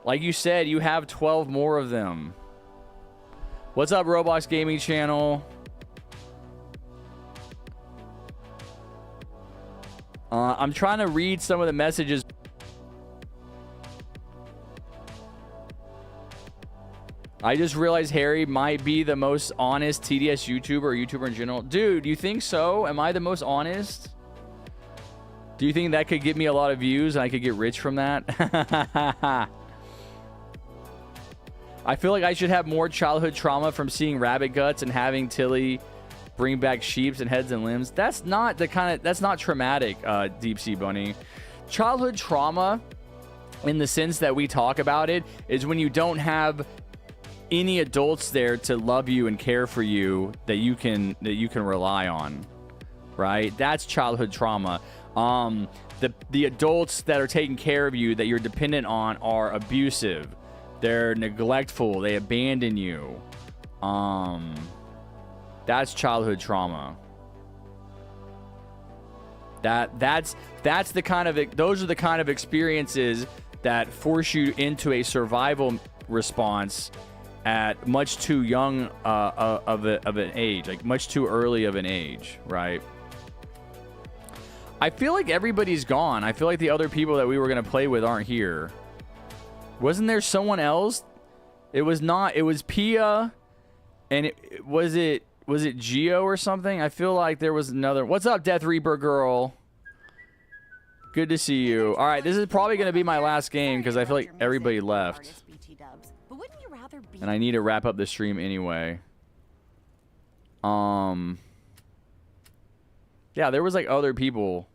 [SPEAKER 1] Like you said, you have 12 more of them. What's up, Roblox Gaming Channel? I'm trying to read some of the messages. I just realized Harry might be the most honest TDS YouTuber or YouTuber in general. Dude, you think so? Am I the most honest? Do you think that could get me a lot of views and I could get rich from that? I feel like I should have more childhood trauma from seeing rabbit guts and having Tilly bring back sheeps and heads and limbs. That's not the kind of, that's not traumatic, Deep Sea Bunny. Childhood trauma, in the sense that we talk about it, is when you don't have any adults there to love you and care for you that you can rely on, right? That's childhood trauma. The adults that are taking care of you that you're dependent on are abusive. They're neglectful. They abandon you. That's childhood trauma. That's the kind of, those are the kind of experiences that force you into a survival response at much too young of an age, like much too early of an age, right? I feel like everybody's gone. I feel like the other people that we were gonna play with aren't here. Wasn't there someone else? It was not. It was Pia, and was it Geo or something? I feel like there was another. What's up, Death Reaper girl? Good to see you. All right, this is probably gonna be my last game because I feel like everybody left, and I need to wrap up the stream anyway. Yeah, there was like other people.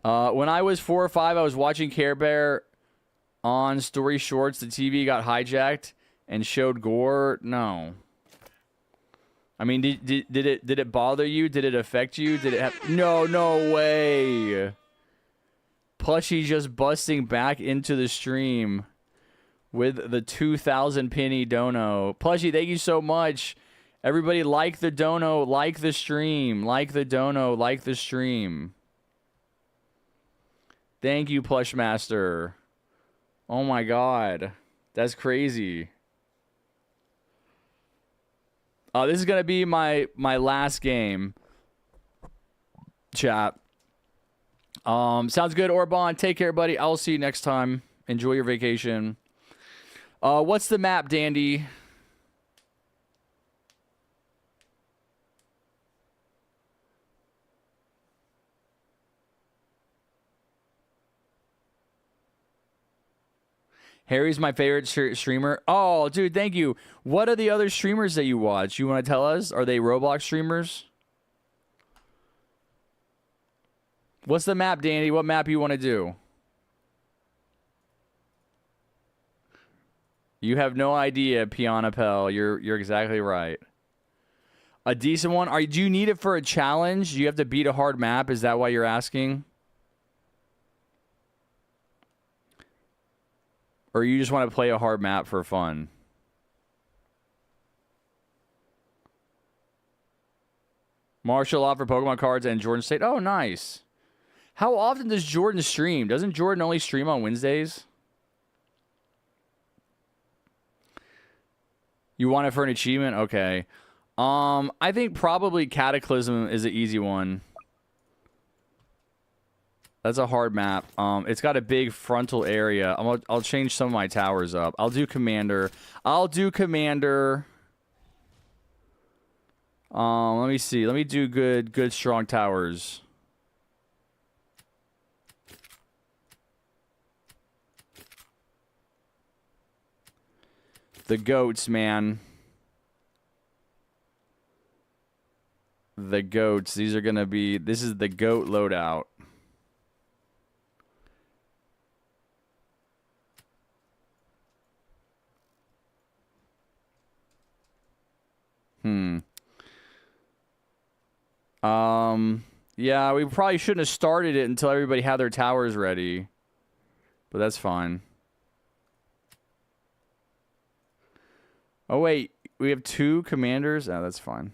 [SPEAKER 1] When I was 4 or 5, I was watching Care Bear on Story Shorts. The TV got hijacked and showed gore. No. I mean, did it bother you? Did it affect you? Did it have... No way. Plushie just busting back into the stream with the 2,000 penny dono. Plushie, thank you so much. Everybody like the dono, like the stream, like the dono, like the stream. Thank you, Plush Master. Oh my god. That's crazy. This is going to be my last game. Chat. Sounds good, Orban. Take care, buddy. I'll see you next time. Enjoy your vacation. What's the map, Dandy? Harry's my favorite streamer. Oh, dude, thank you. What are the other streamers that you watch? You want to tell us? Are they Roblox streamers? What's the map, Danny? What map you want to do? You have no idea, Piana Pell. You're exactly right. A decent one? Do you need it for a challenge? You have to beat a hard map? Is that why you're asking? Or you just want to play a hard map for fun? Martial law for Pokemon cards and Jordan State. Oh, nice. How often does Jordan stream? Doesn't Jordan only stream on Wednesdays? You want it for an achievement? Okay. I think probably Cataclysm is an easy one. That's a hard map. It's got a big frontal area. I'll change some of my towers up. I'll do Commander. Let me see. Let me do good strong towers. The goats, man. the goats. These are going to be... This is the goat loadout. Yeah, we probably shouldn't have started it until everybody had their towers ready. But that's fine. Oh, wait. We have 2 commanders? Oh, that's fine.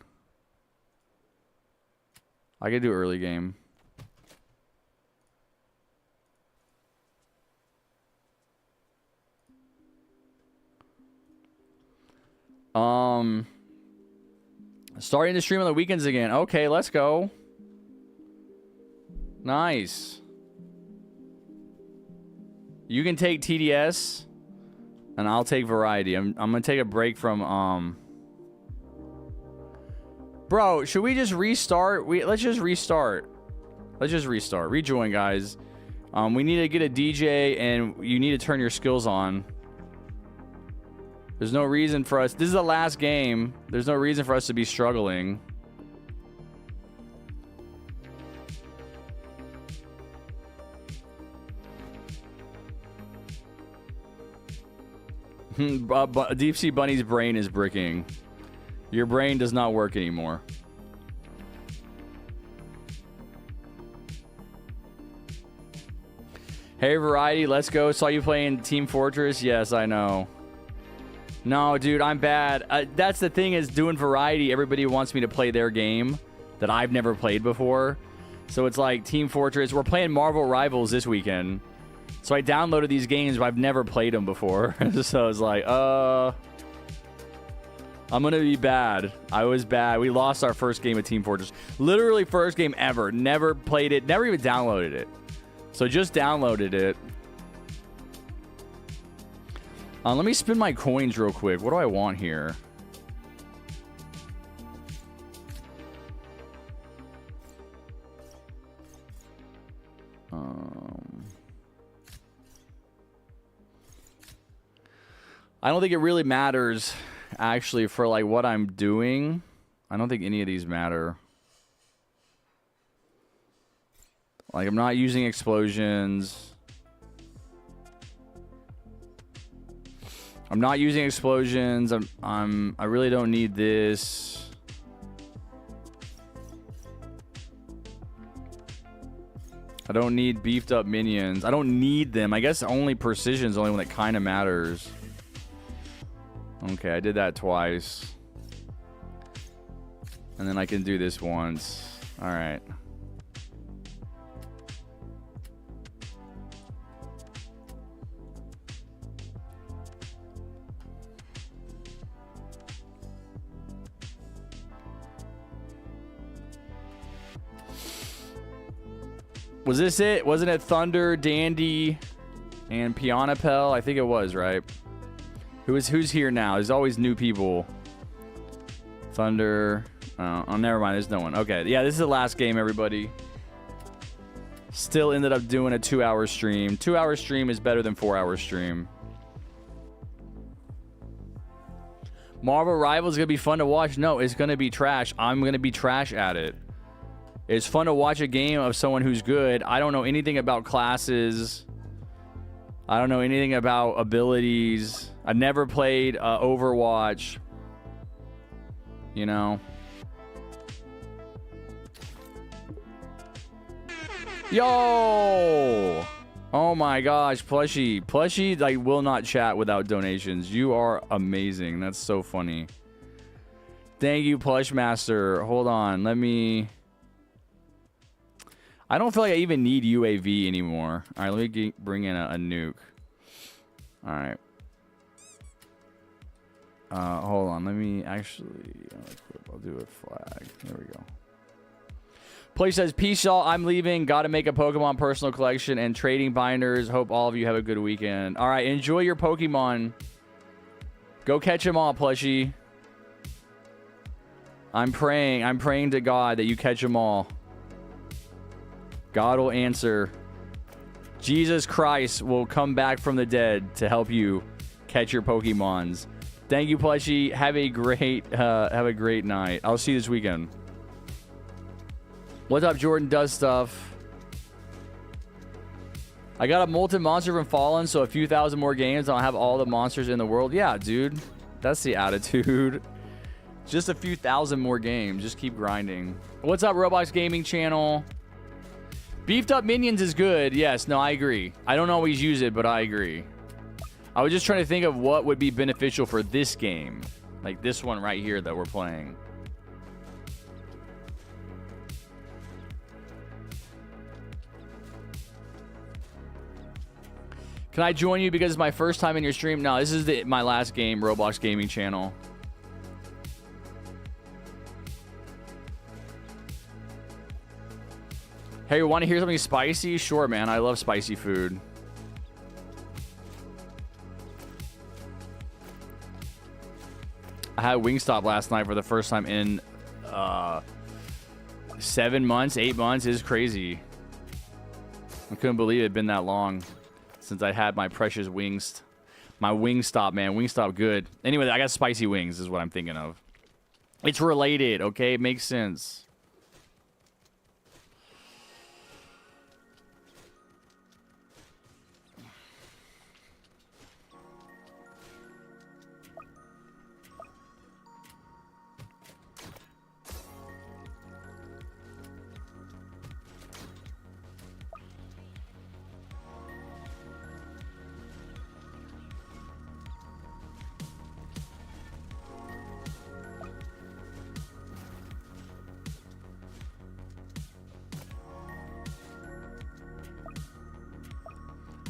[SPEAKER 1] I could do early game. Starting to stream on the weekends again. Okay, let's go. Nice. You can take TDS, and I'll take variety. I'm gonna take a break from Bro, should we just restart? Let's just restart. Let's just restart. Rejoin, guys. We need to get a DJ, and you need to turn your skills on. There's no reason for us. This is the last game. There's no reason for us to be struggling. Deep Sea Bunny's brain is bricking. Your brain does not work anymore. Hey, Variety, let's go. Saw you playing Team Fortress. Yes, I know. No, dude, I'm bad. That's the thing is doing Variety. Everybody wants me to play their game that I've never played before. So it's like Team Fortress. We're playing Marvel Rivals this weekend. So I downloaded these games, but I've never played them before. So I was like, I'm going to be bad. I was bad. We lost our first game of Team Fortress. Literally first game ever. Never played it. Never even downloaded it. So just downloaded it. Let me spin my coins real quick. What do I want here? I don't think it really matters, actually, for like what I'm doing. I don't think any of these matter. Like, I'm not using explosions. I'm not using explosions. I really don't need this. I don't need beefed up minions. I don't need them. I guess only precision is the only one that kind of matters. Okay, I did that twice. And then I can do this once. All right. Was this it? Wasn't it Thunder, Dandy, and Pianapel? I think it was, right? Who's here now? There's always new people. Thunder. Oh, never mind. There's no one. Okay. Yeah, this is the last game, everybody. Still ended up doing a 2-hour stream. 2-hour stream is better than 4-hour stream. Marvel Rivals is going to be fun to watch. No, it's going to be trash. I'm going to be trash at it. It's fun to watch a game of someone who's good. I don't know anything about classes. I don't know anything about abilities. I never played Overwatch. You know. Yo! Oh my gosh, Plushie. Plushie, like, will not chat without donations. You are amazing. That's so funny. Thank you, Plush Master. Hold on. Let me... I don't feel like I even need UAV anymore. All right, let me bring in a nuke. All right. Hold on. Let me actually... I'll do a flag. There we go. Play says, peace, y'all. I'm leaving. Got to make a Pokemon personal collection and trading binders. Hope all of you have a good weekend. All right, enjoy your Pokemon. Go catch them all, Plushie. I'm praying to God that you catch them all. God will answer. Jesus Christ will come back from the dead to help you catch your Pokemons. Thank you, Plushie. Have a great night. I'll see you this weekend. What's up, Jordan Does Stuff? I got a molten monster from Fallen, so a few thousand more games, I'll have all the monsters in the world. Yeah, dude. That's the attitude. Just a few thousand more games. Just keep grinding. What's up, Roblox Gaming Channel? Beefed up minions is good. Yes, no, I agree. I don't always use it, but I agree. I was just trying to think of what would be beneficial for this game. Like this one right here that we're playing. Can I join you because it's my first time in your stream? No, this is my last game, Roblox Gaming Channel. Hey, you want to hear something spicy? Sure, man. I love spicy food. I had Wingstop last night for the first time in 7 months, 8 months. It's crazy. I couldn't believe it had been that long since I had my precious wings. My Wingstop, man. Wingstop good. Anyway, I got spicy wings is what I'm thinking of. It's related, okay? It makes sense.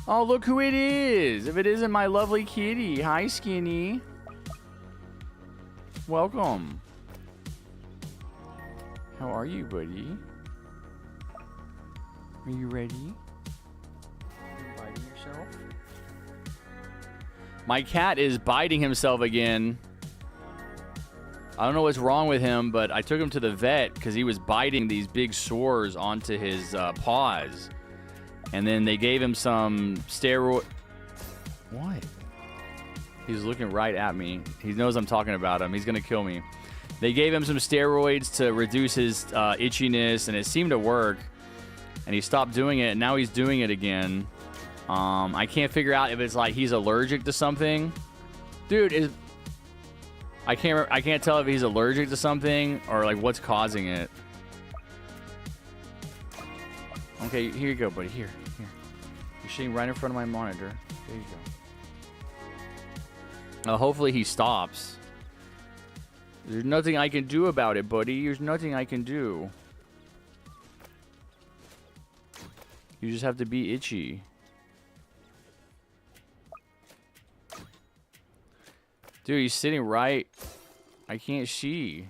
[SPEAKER 1] Oh, look who it is. If it isn't my lovely kitty. Hi, Skinny. Welcome. How are you, buddy? Are you ready? Are you biting yourself? My cat is biting himself again. I don't know what's wrong with him, but I took him to the vet because he was biting these big sores onto his paws. And then they gave him some steroid. What? He's looking right at me. He knows I'm talking about him. He's going to kill me. They gave him some steroids to reduce his itchiness, and it seemed to work. And he stopped doing it, and now he's doing it again. I can't figure out if it's like he's allergic to something. Dude, I can't tell if he's allergic to something or like what's causing it. Okay, here you go, buddy. Here. You're sitting right in front of my monitor. There you go. Hopefully he stops. There's nothing I can do about it, buddy. There's nothing I can do. You just have to be itchy. Dude, he's sitting right. I can't see.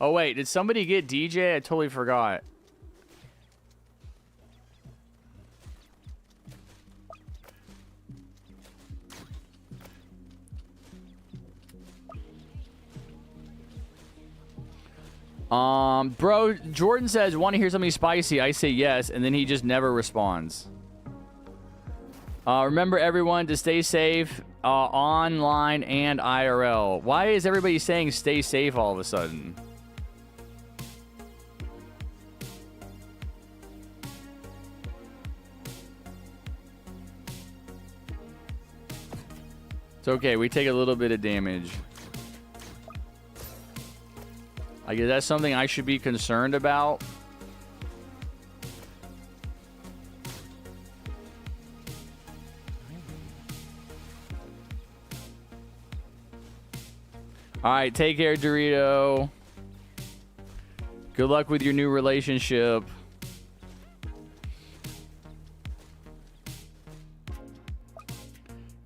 [SPEAKER 1] Oh, wait. Did somebody get DJ? I totally forgot. Bro, Jordan says, want to hear something spicy? I say yes, and then he just never responds. Remember, everyone, to stay safe online and IRL. Why is everybody saying stay safe all of a sudden? It's okay. We take a little bit of damage. I guess that's something I should be concerned about. All right, take care, Dorito. Good luck with your new relationship.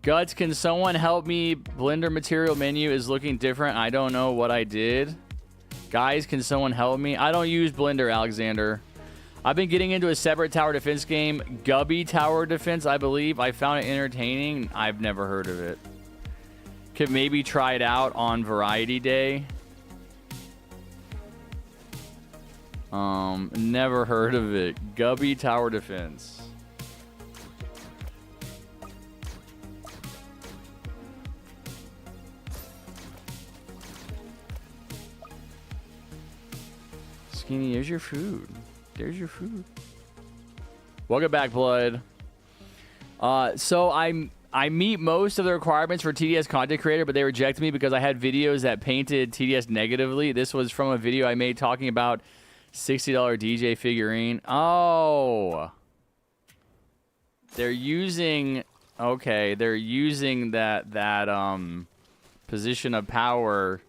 [SPEAKER 1] Guts, can someone help me? Blender material menu is looking different. I don't know what I did. Guys, can someone help me? I don't use Blender, Alexander. I've been getting into a separate tower defense game, Gubby Tower Defense, I believe. I found it entertaining. I've never heard of it. Could maybe try it out on Variety Day. Never heard of it. Gubby Tower Defense. Skinny, here's your food. There's your food. Welcome back, Blood. So I meet most of the requirements for TDS content creator, but they rejected me because I had videos that painted TDS negatively. This was from a video I made talking about $60 DJ figurine. Oh. They're using that position of power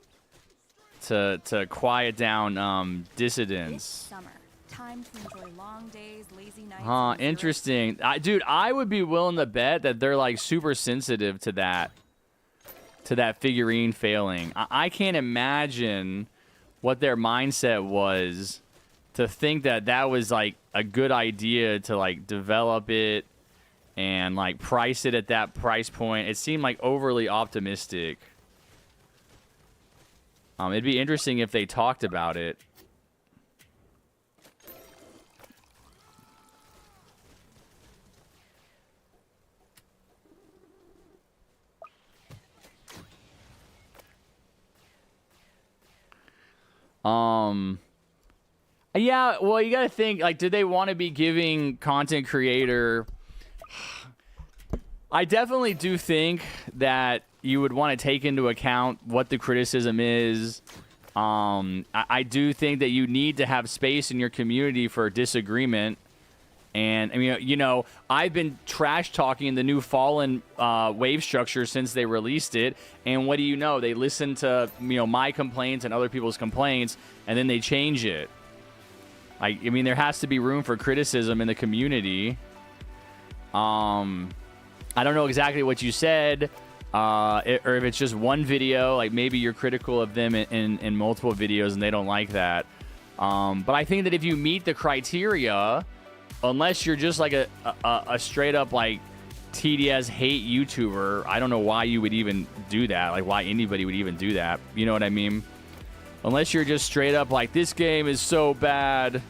[SPEAKER 1] to quiet down dissidents.
[SPEAKER 6] Summer. Time to enjoy long days, lazy nights.
[SPEAKER 1] Huh, interesting. Dude, I would be willing to bet that they're like super sensitive to that figurine failing. I can't imagine what their mindset was to think that was like a good idea to like develop it and like price it at that price point. It seemed like overly optimistic. It'd be interesting if they talked about it. Yeah, well, you gotta think, like, do they want to be giving content creator... I definitely do think that you would want to take into account what the criticism is. I do think that you need to have space in your community for disagreement. And, I mean, you know, I've been trash-talking the new Fallen wave structure since they released it. And what do you know? They listen to, you know, my complaints and other people's complaints, and then they change it. I mean, there has to be room for criticism in the community. I don't know exactly what you said, or if it's just one video. Like, maybe you're critical of them in multiple videos and they don't like that. But I think that if you meet the criteria... Unless you're just like a straight up like TDS hate YouTuber, I don't know why you would even do that. Like why anybody would even do that. You know what I mean? Unless you're just straight up like, this game is so bad,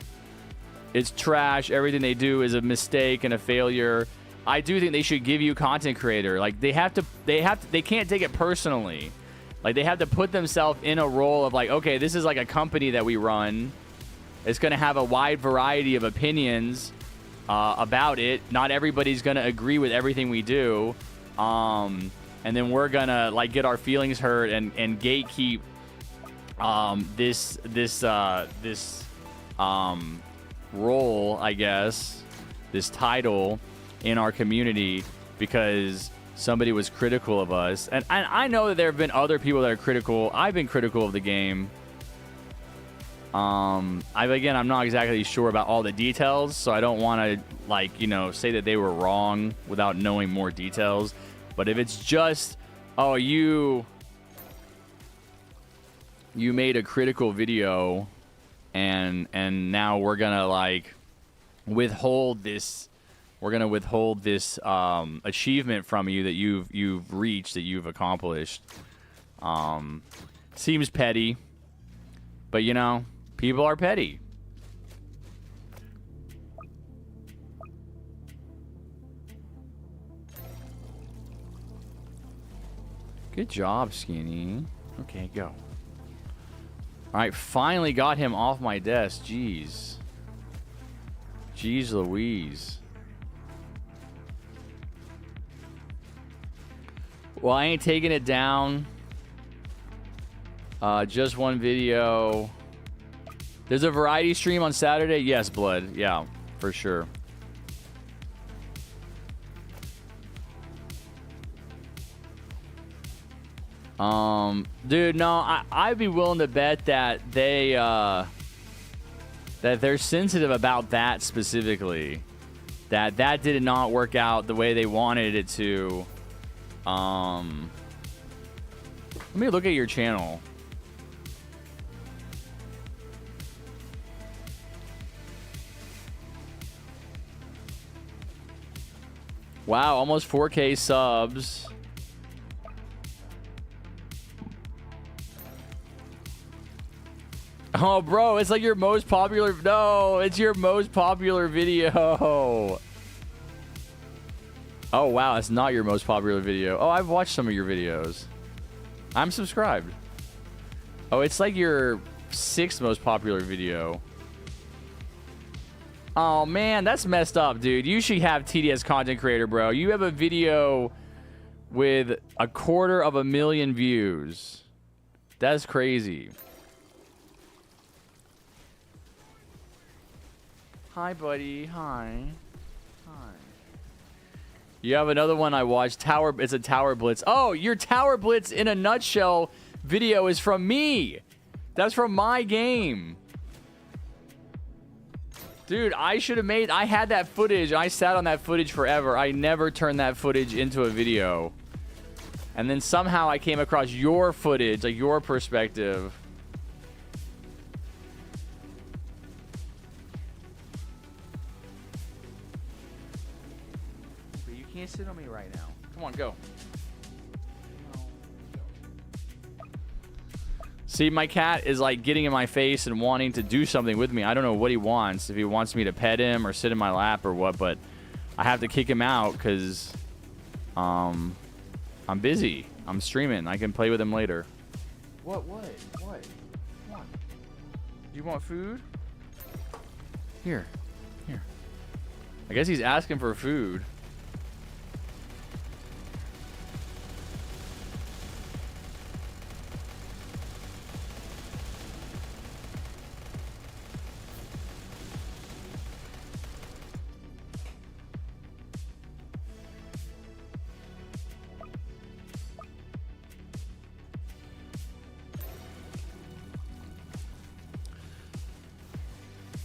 [SPEAKER 1] it's trash, everything they do is a mistake and a failure. I do think they should give you content creator. Like they can't take it personally. Like they have to put themselves in a role of like, okay, this is like a company that we run. It's going to have a wide variety of opinions about it. Not everybody's going to agree with everything we do. And then we're going to like get our feelings hurt and gatekeep this role, I guess, this title in our community because somebody was critical of us. And I know that there have been other people that are critical. I've been critical of the game. Again, I'm not exactly sure about all the details, so I don't want to, like, you know, say that they were wrong without knowing more details. But if it's just, oh, you made a critical video, and now we're gonna like withhold this, achievement from you that you've reached, that you've accomplished. Seems petty, but you know. People are petty. Good job, Skinny. Okay, go. All right, finally got him off my desk. Jeez. Jeez Louise. Well, I ain't taking it down. Just one video. There's a variety stream on Saturday. Yes, Blood. Yeah, for sure. Dude, no, I'd be willing to bet that they're sensitive about that specifically. That did not work out the way they wanted it to. Let me look at your channel. Wow, almost 4K subs. Oh, bro, it's like your most popular... No, it's your most popular video. Oh, wow, it's not your most popular video. Oh, I've watched some of your videos. I'm subscribed. Oh, it's like your 6th most popular video. Oh, man, that's messed up, dude. You should have TDS content creator, bro. You have a video with 250,000 views. That's crazy. Hi, buddy. Hi. Hi. You have another one I watched. It's a Tower Blitz. Oh, your Tower Blitz in a nutshell video is from me. That's from my game. Dude, I should have made... I had that footage. I sat on that footage forever. I never turned that footage into a video. And then somehow I came across your footage, like your perspective. But you can't sit on me right now. Come on, go. See, my cat is like getting in my face and wanting to do something with me. I don't know what he wants. If he wants me to pet him or sit in my lap or what, but I have to kick him out because I'm busy. I'm streaming. I can play with him later. What? Come on. You want food? Here. I guess he's asking for food.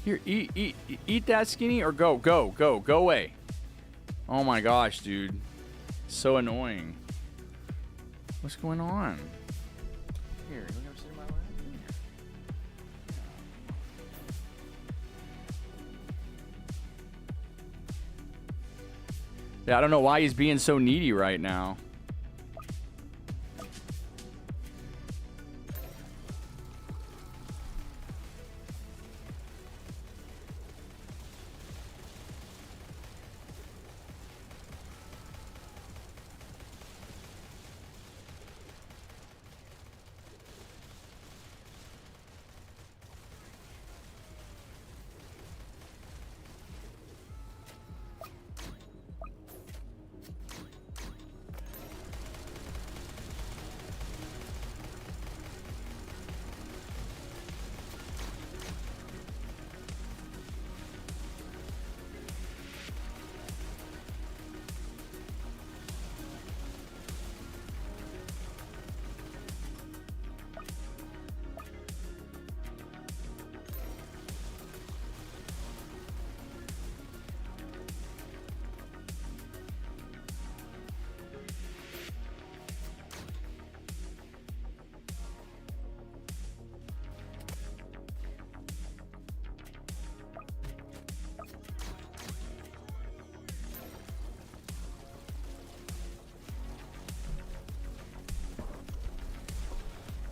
[SPEAKER 1] Here, eat that, Skinny, or go away. Oh my gosh, dude. So annoying. What's going on? Here, you gonna sit in my lap? Yeah, I don't know why he's being so needy right now.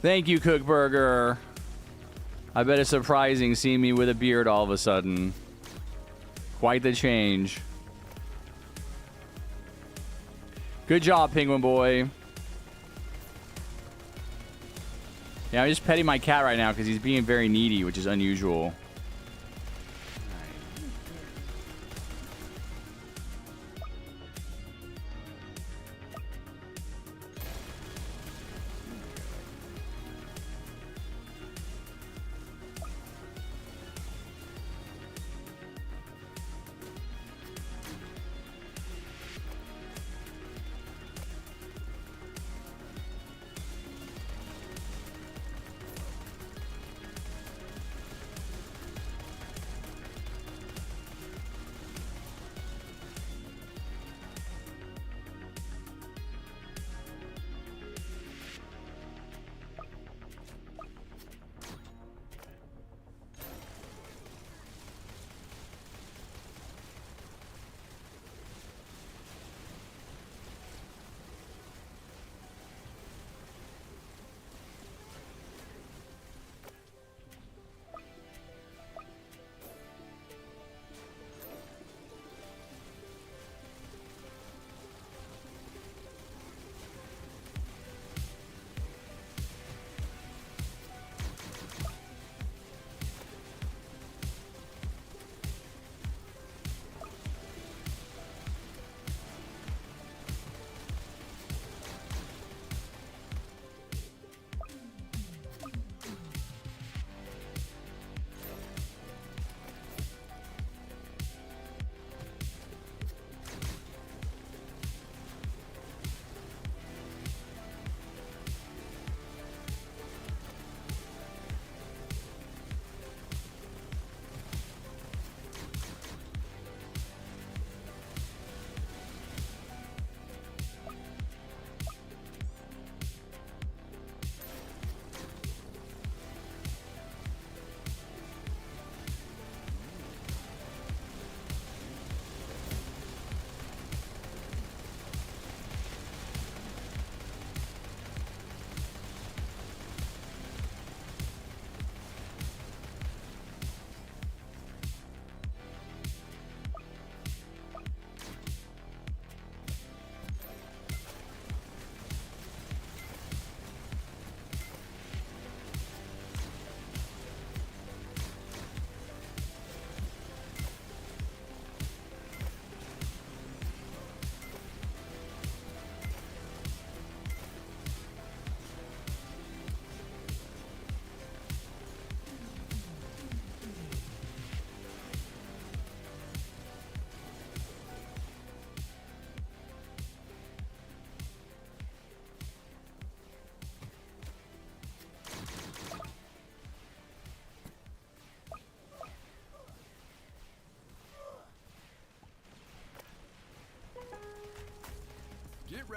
[SPEAKER 1] Thank you, Cookburger. I bet it's surprising seeing me with a beard all of a sudden. Quite the change. Good job, Penguin Boy. Yeah, I'm just petting my cat right now because he's being very needy, which is unusual.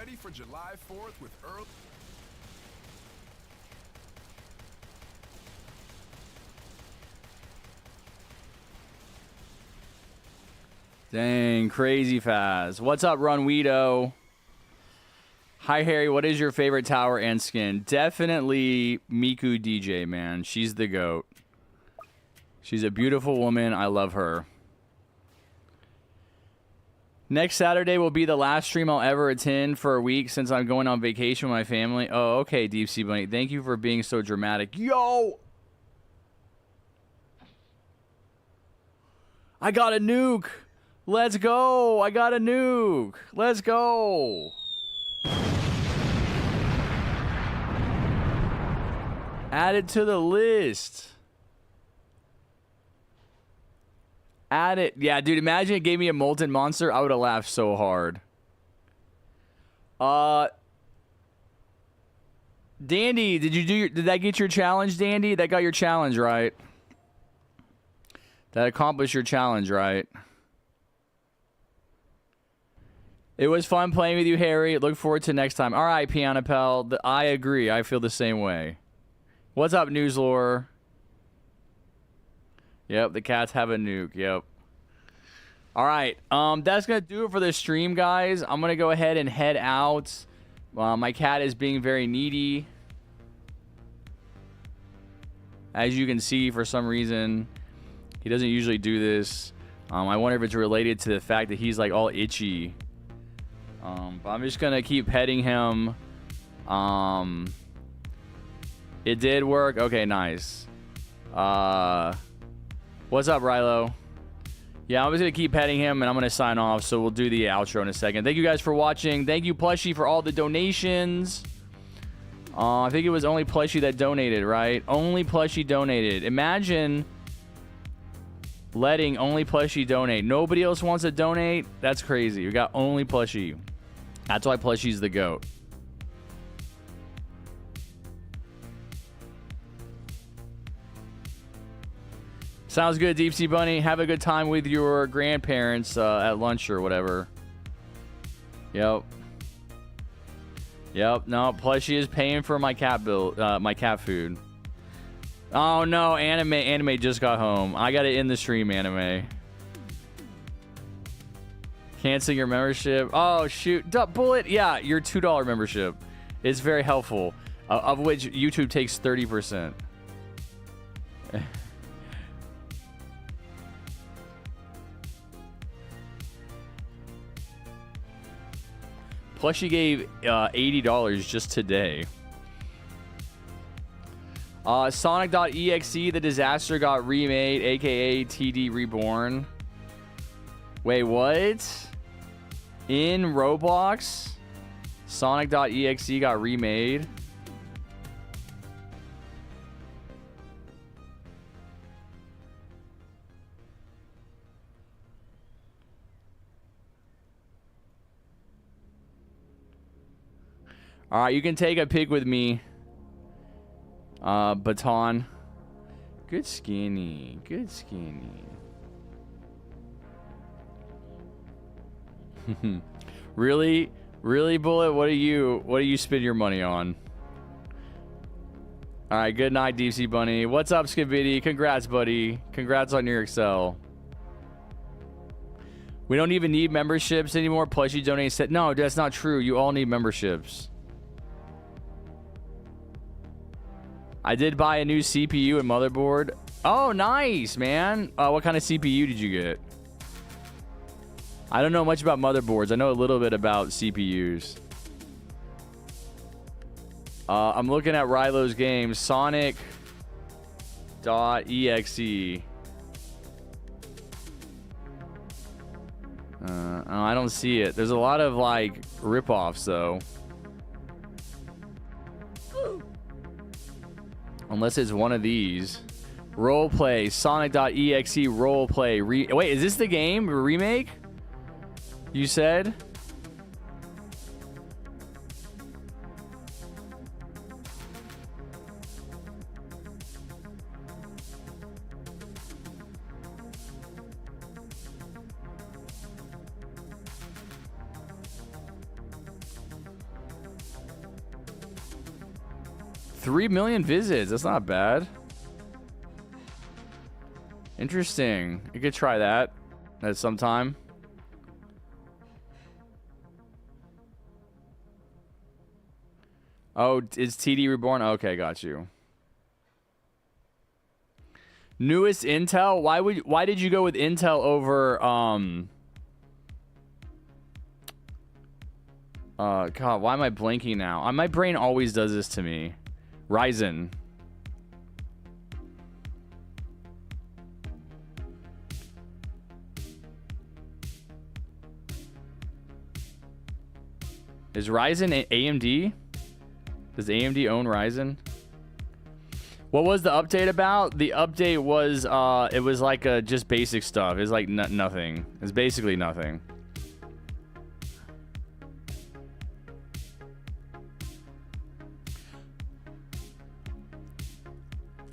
[SPEAKER 5] ready for July 4th with early...
[SPEAKER 1] Dang, crazy fast. What's up, Runweedo? Hi, Harry. What is your favorite tower and skin? Definitely Miku DJ, man. She's the GOAT. She's a beautiful woman. I love her. Next Saturday will be the last stream I'll ever attend for a week since I'm going on vacation with my family. Oh, okay, Deep Sea Bunny. Thank you for being so dramatic. Yo! I got a nuke! Let's go! I got a nuke! Let's go! Add it to the list. Add it. Yeah, dude, imagine it gave me a molten monster. I would have laughed so hard. Dandy, did that get your challenge, Dandy? That got your challenge, right? That accomplished your challenge, right? It was fun playing with you, Harry. Look forward to next time. All right, Piano Pal. I agree. I feel the same way. What's up, Newslore? Yep, the cats have a nuke. Yep. All right. That's going to do it for this stream, guys. I'm going to go ahead and head out. My cat is being very needy. As you can see, for some reason, he doesn't usually do this. I wonder if it's related to the fact that he's like all itchy. But I'm just going to keep petting him. It did work. Okay, nice. What's up, Rilo? Yeah, I'm just going to keep petting him, and I'm going to sign off, so we'll do the outro in a second. Thank you guys for watching. Thank you, Plushie, for all the donations. I think it was only Plushie that donated, right? Only Plushie donated. Imagine letting only Plushie donate. Nobody else wants to donate? That's crazy. We got only Plushie. That's why Plushie's the GOAT. Sounds good, Deep Sea Bunny. Have a good time with your grandparents at lunch or whatever. Yep. Yep. No, Plushie is paying for my cat bill, my cat food. Oh no, anime just got home. I gotta end the stream, anime. Cancel your membership. Oh shoot, Bullet. Yeah, your $2 membership. It's very helpful. Of which YouTube takes 30%. Plushie gave $80 just today. Sonic.exe, the disaster got remade, aka TD Reborn. Wait, what? In Roblox, Sonic.exe got remade. All right, you can take a pic with me. Baton. Good skinny. Good skinny. Really? Really, Bullet? What do you spend your money on? All right, good night, Deep Sea Bunny. What's up, Skibidi? Congrats, buddy. Congrats on your Excel. We don't even need memberships anymore. Plushie donates. No, that's not true. You all need memberships. I did buy a new CPU and motherboard. Oh, nice, man. What kind of CPU did you get? I don't know much about motherboards. I know a little bit about CPUs. I'm looking at Rilo's game. Sonic.exe. I don't see it. There's a lot of, like, rip-offs, though. Unless it's one of these. Roleplay. Sonic.exe roleplay. Wait, is this the game? Remake? You said? 3 million visits. That's not bad. Interesting. You could try that at some time. Oh, is TD Reborn? Okay, got you. Newest Intel? Why did you go with Intel over God, why am I blanking now? My brain always does this to me. Ryzen. Is Ryzen AMD? Does AMD own Ryzen? What was the update about? The update was it was like just basic stuff. It's like nothing. It's basically nothing.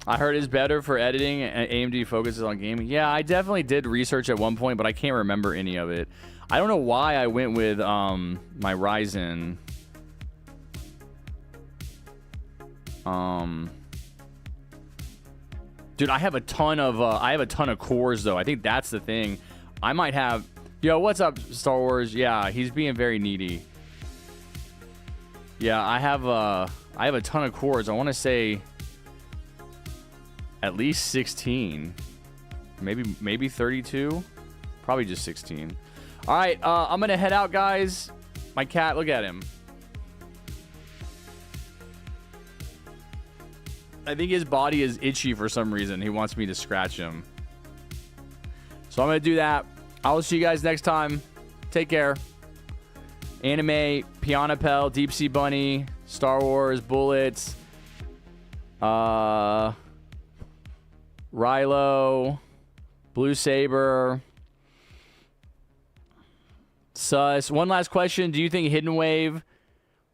[SPEAKER 1] I heard it's better for editing and AMD focuses on gaming. Yeah, I definitely did research at one point, but I can't remember any of it. I don't know why I went with my Ryzen. Dude, I have a ton of cores though. I think that's the thing. I might have. Yo, what's up, Star Wars? Yeah, he's being very needy. Yeah, I have a ton of cores. I want to say at least 16, maybe 32, probably just 16. All right, I'm gonna head out, guys. My cat, look at him. I think his body is itchy for some reason. He wants me to scratch him. So I'm going to do that. I will see you guys next time. Take care. Anime, Piano Pel, Deep Sea Bunny, Star Wars, Bullets, Rilo, Blue Saber, Sus. One last question. Do you think Hidden Wave...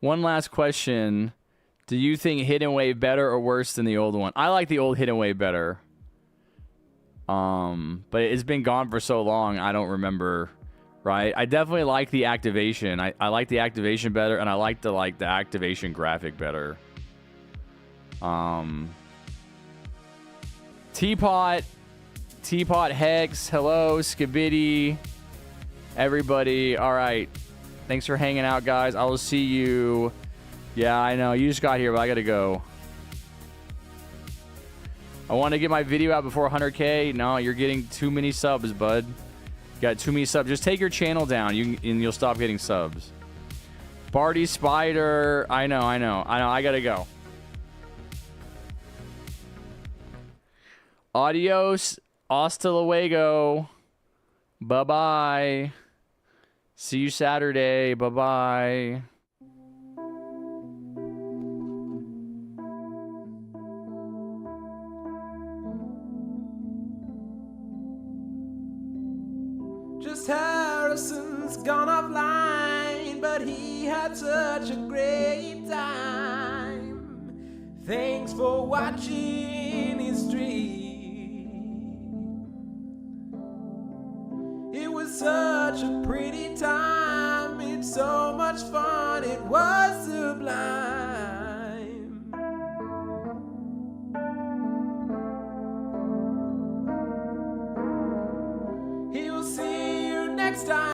[SPEAKER 1] One last question. Do you think Hidden Wave better or worse than the old one? I like the old Hidden Wave better. But it's been gone for so long, I don't remember, right? I definitely like the activation. I like the activation better, and I like the activation graphic better. Teapot Hex, hello, Skibidi, everybody. All right. Thanks for hanging out, guys. I will see you. Yeah, I know. You just got here, but I got to go. I want to get my video out before 100K. No, you're getting too many subs, bud. You got too many subs. Just take your channel down, and you'll stop getting subs. Barty Spider. I know. I got to go. Adios. Hasta luego. Bye-bye. See you Saturday. Bye-bye.
[SPEAKER 7] JustHarrison's gone offline, but he had such a great time. Thanks for watching his stream. It was such a pretty time. It's so much fun. It was sublime. He'll see you next time.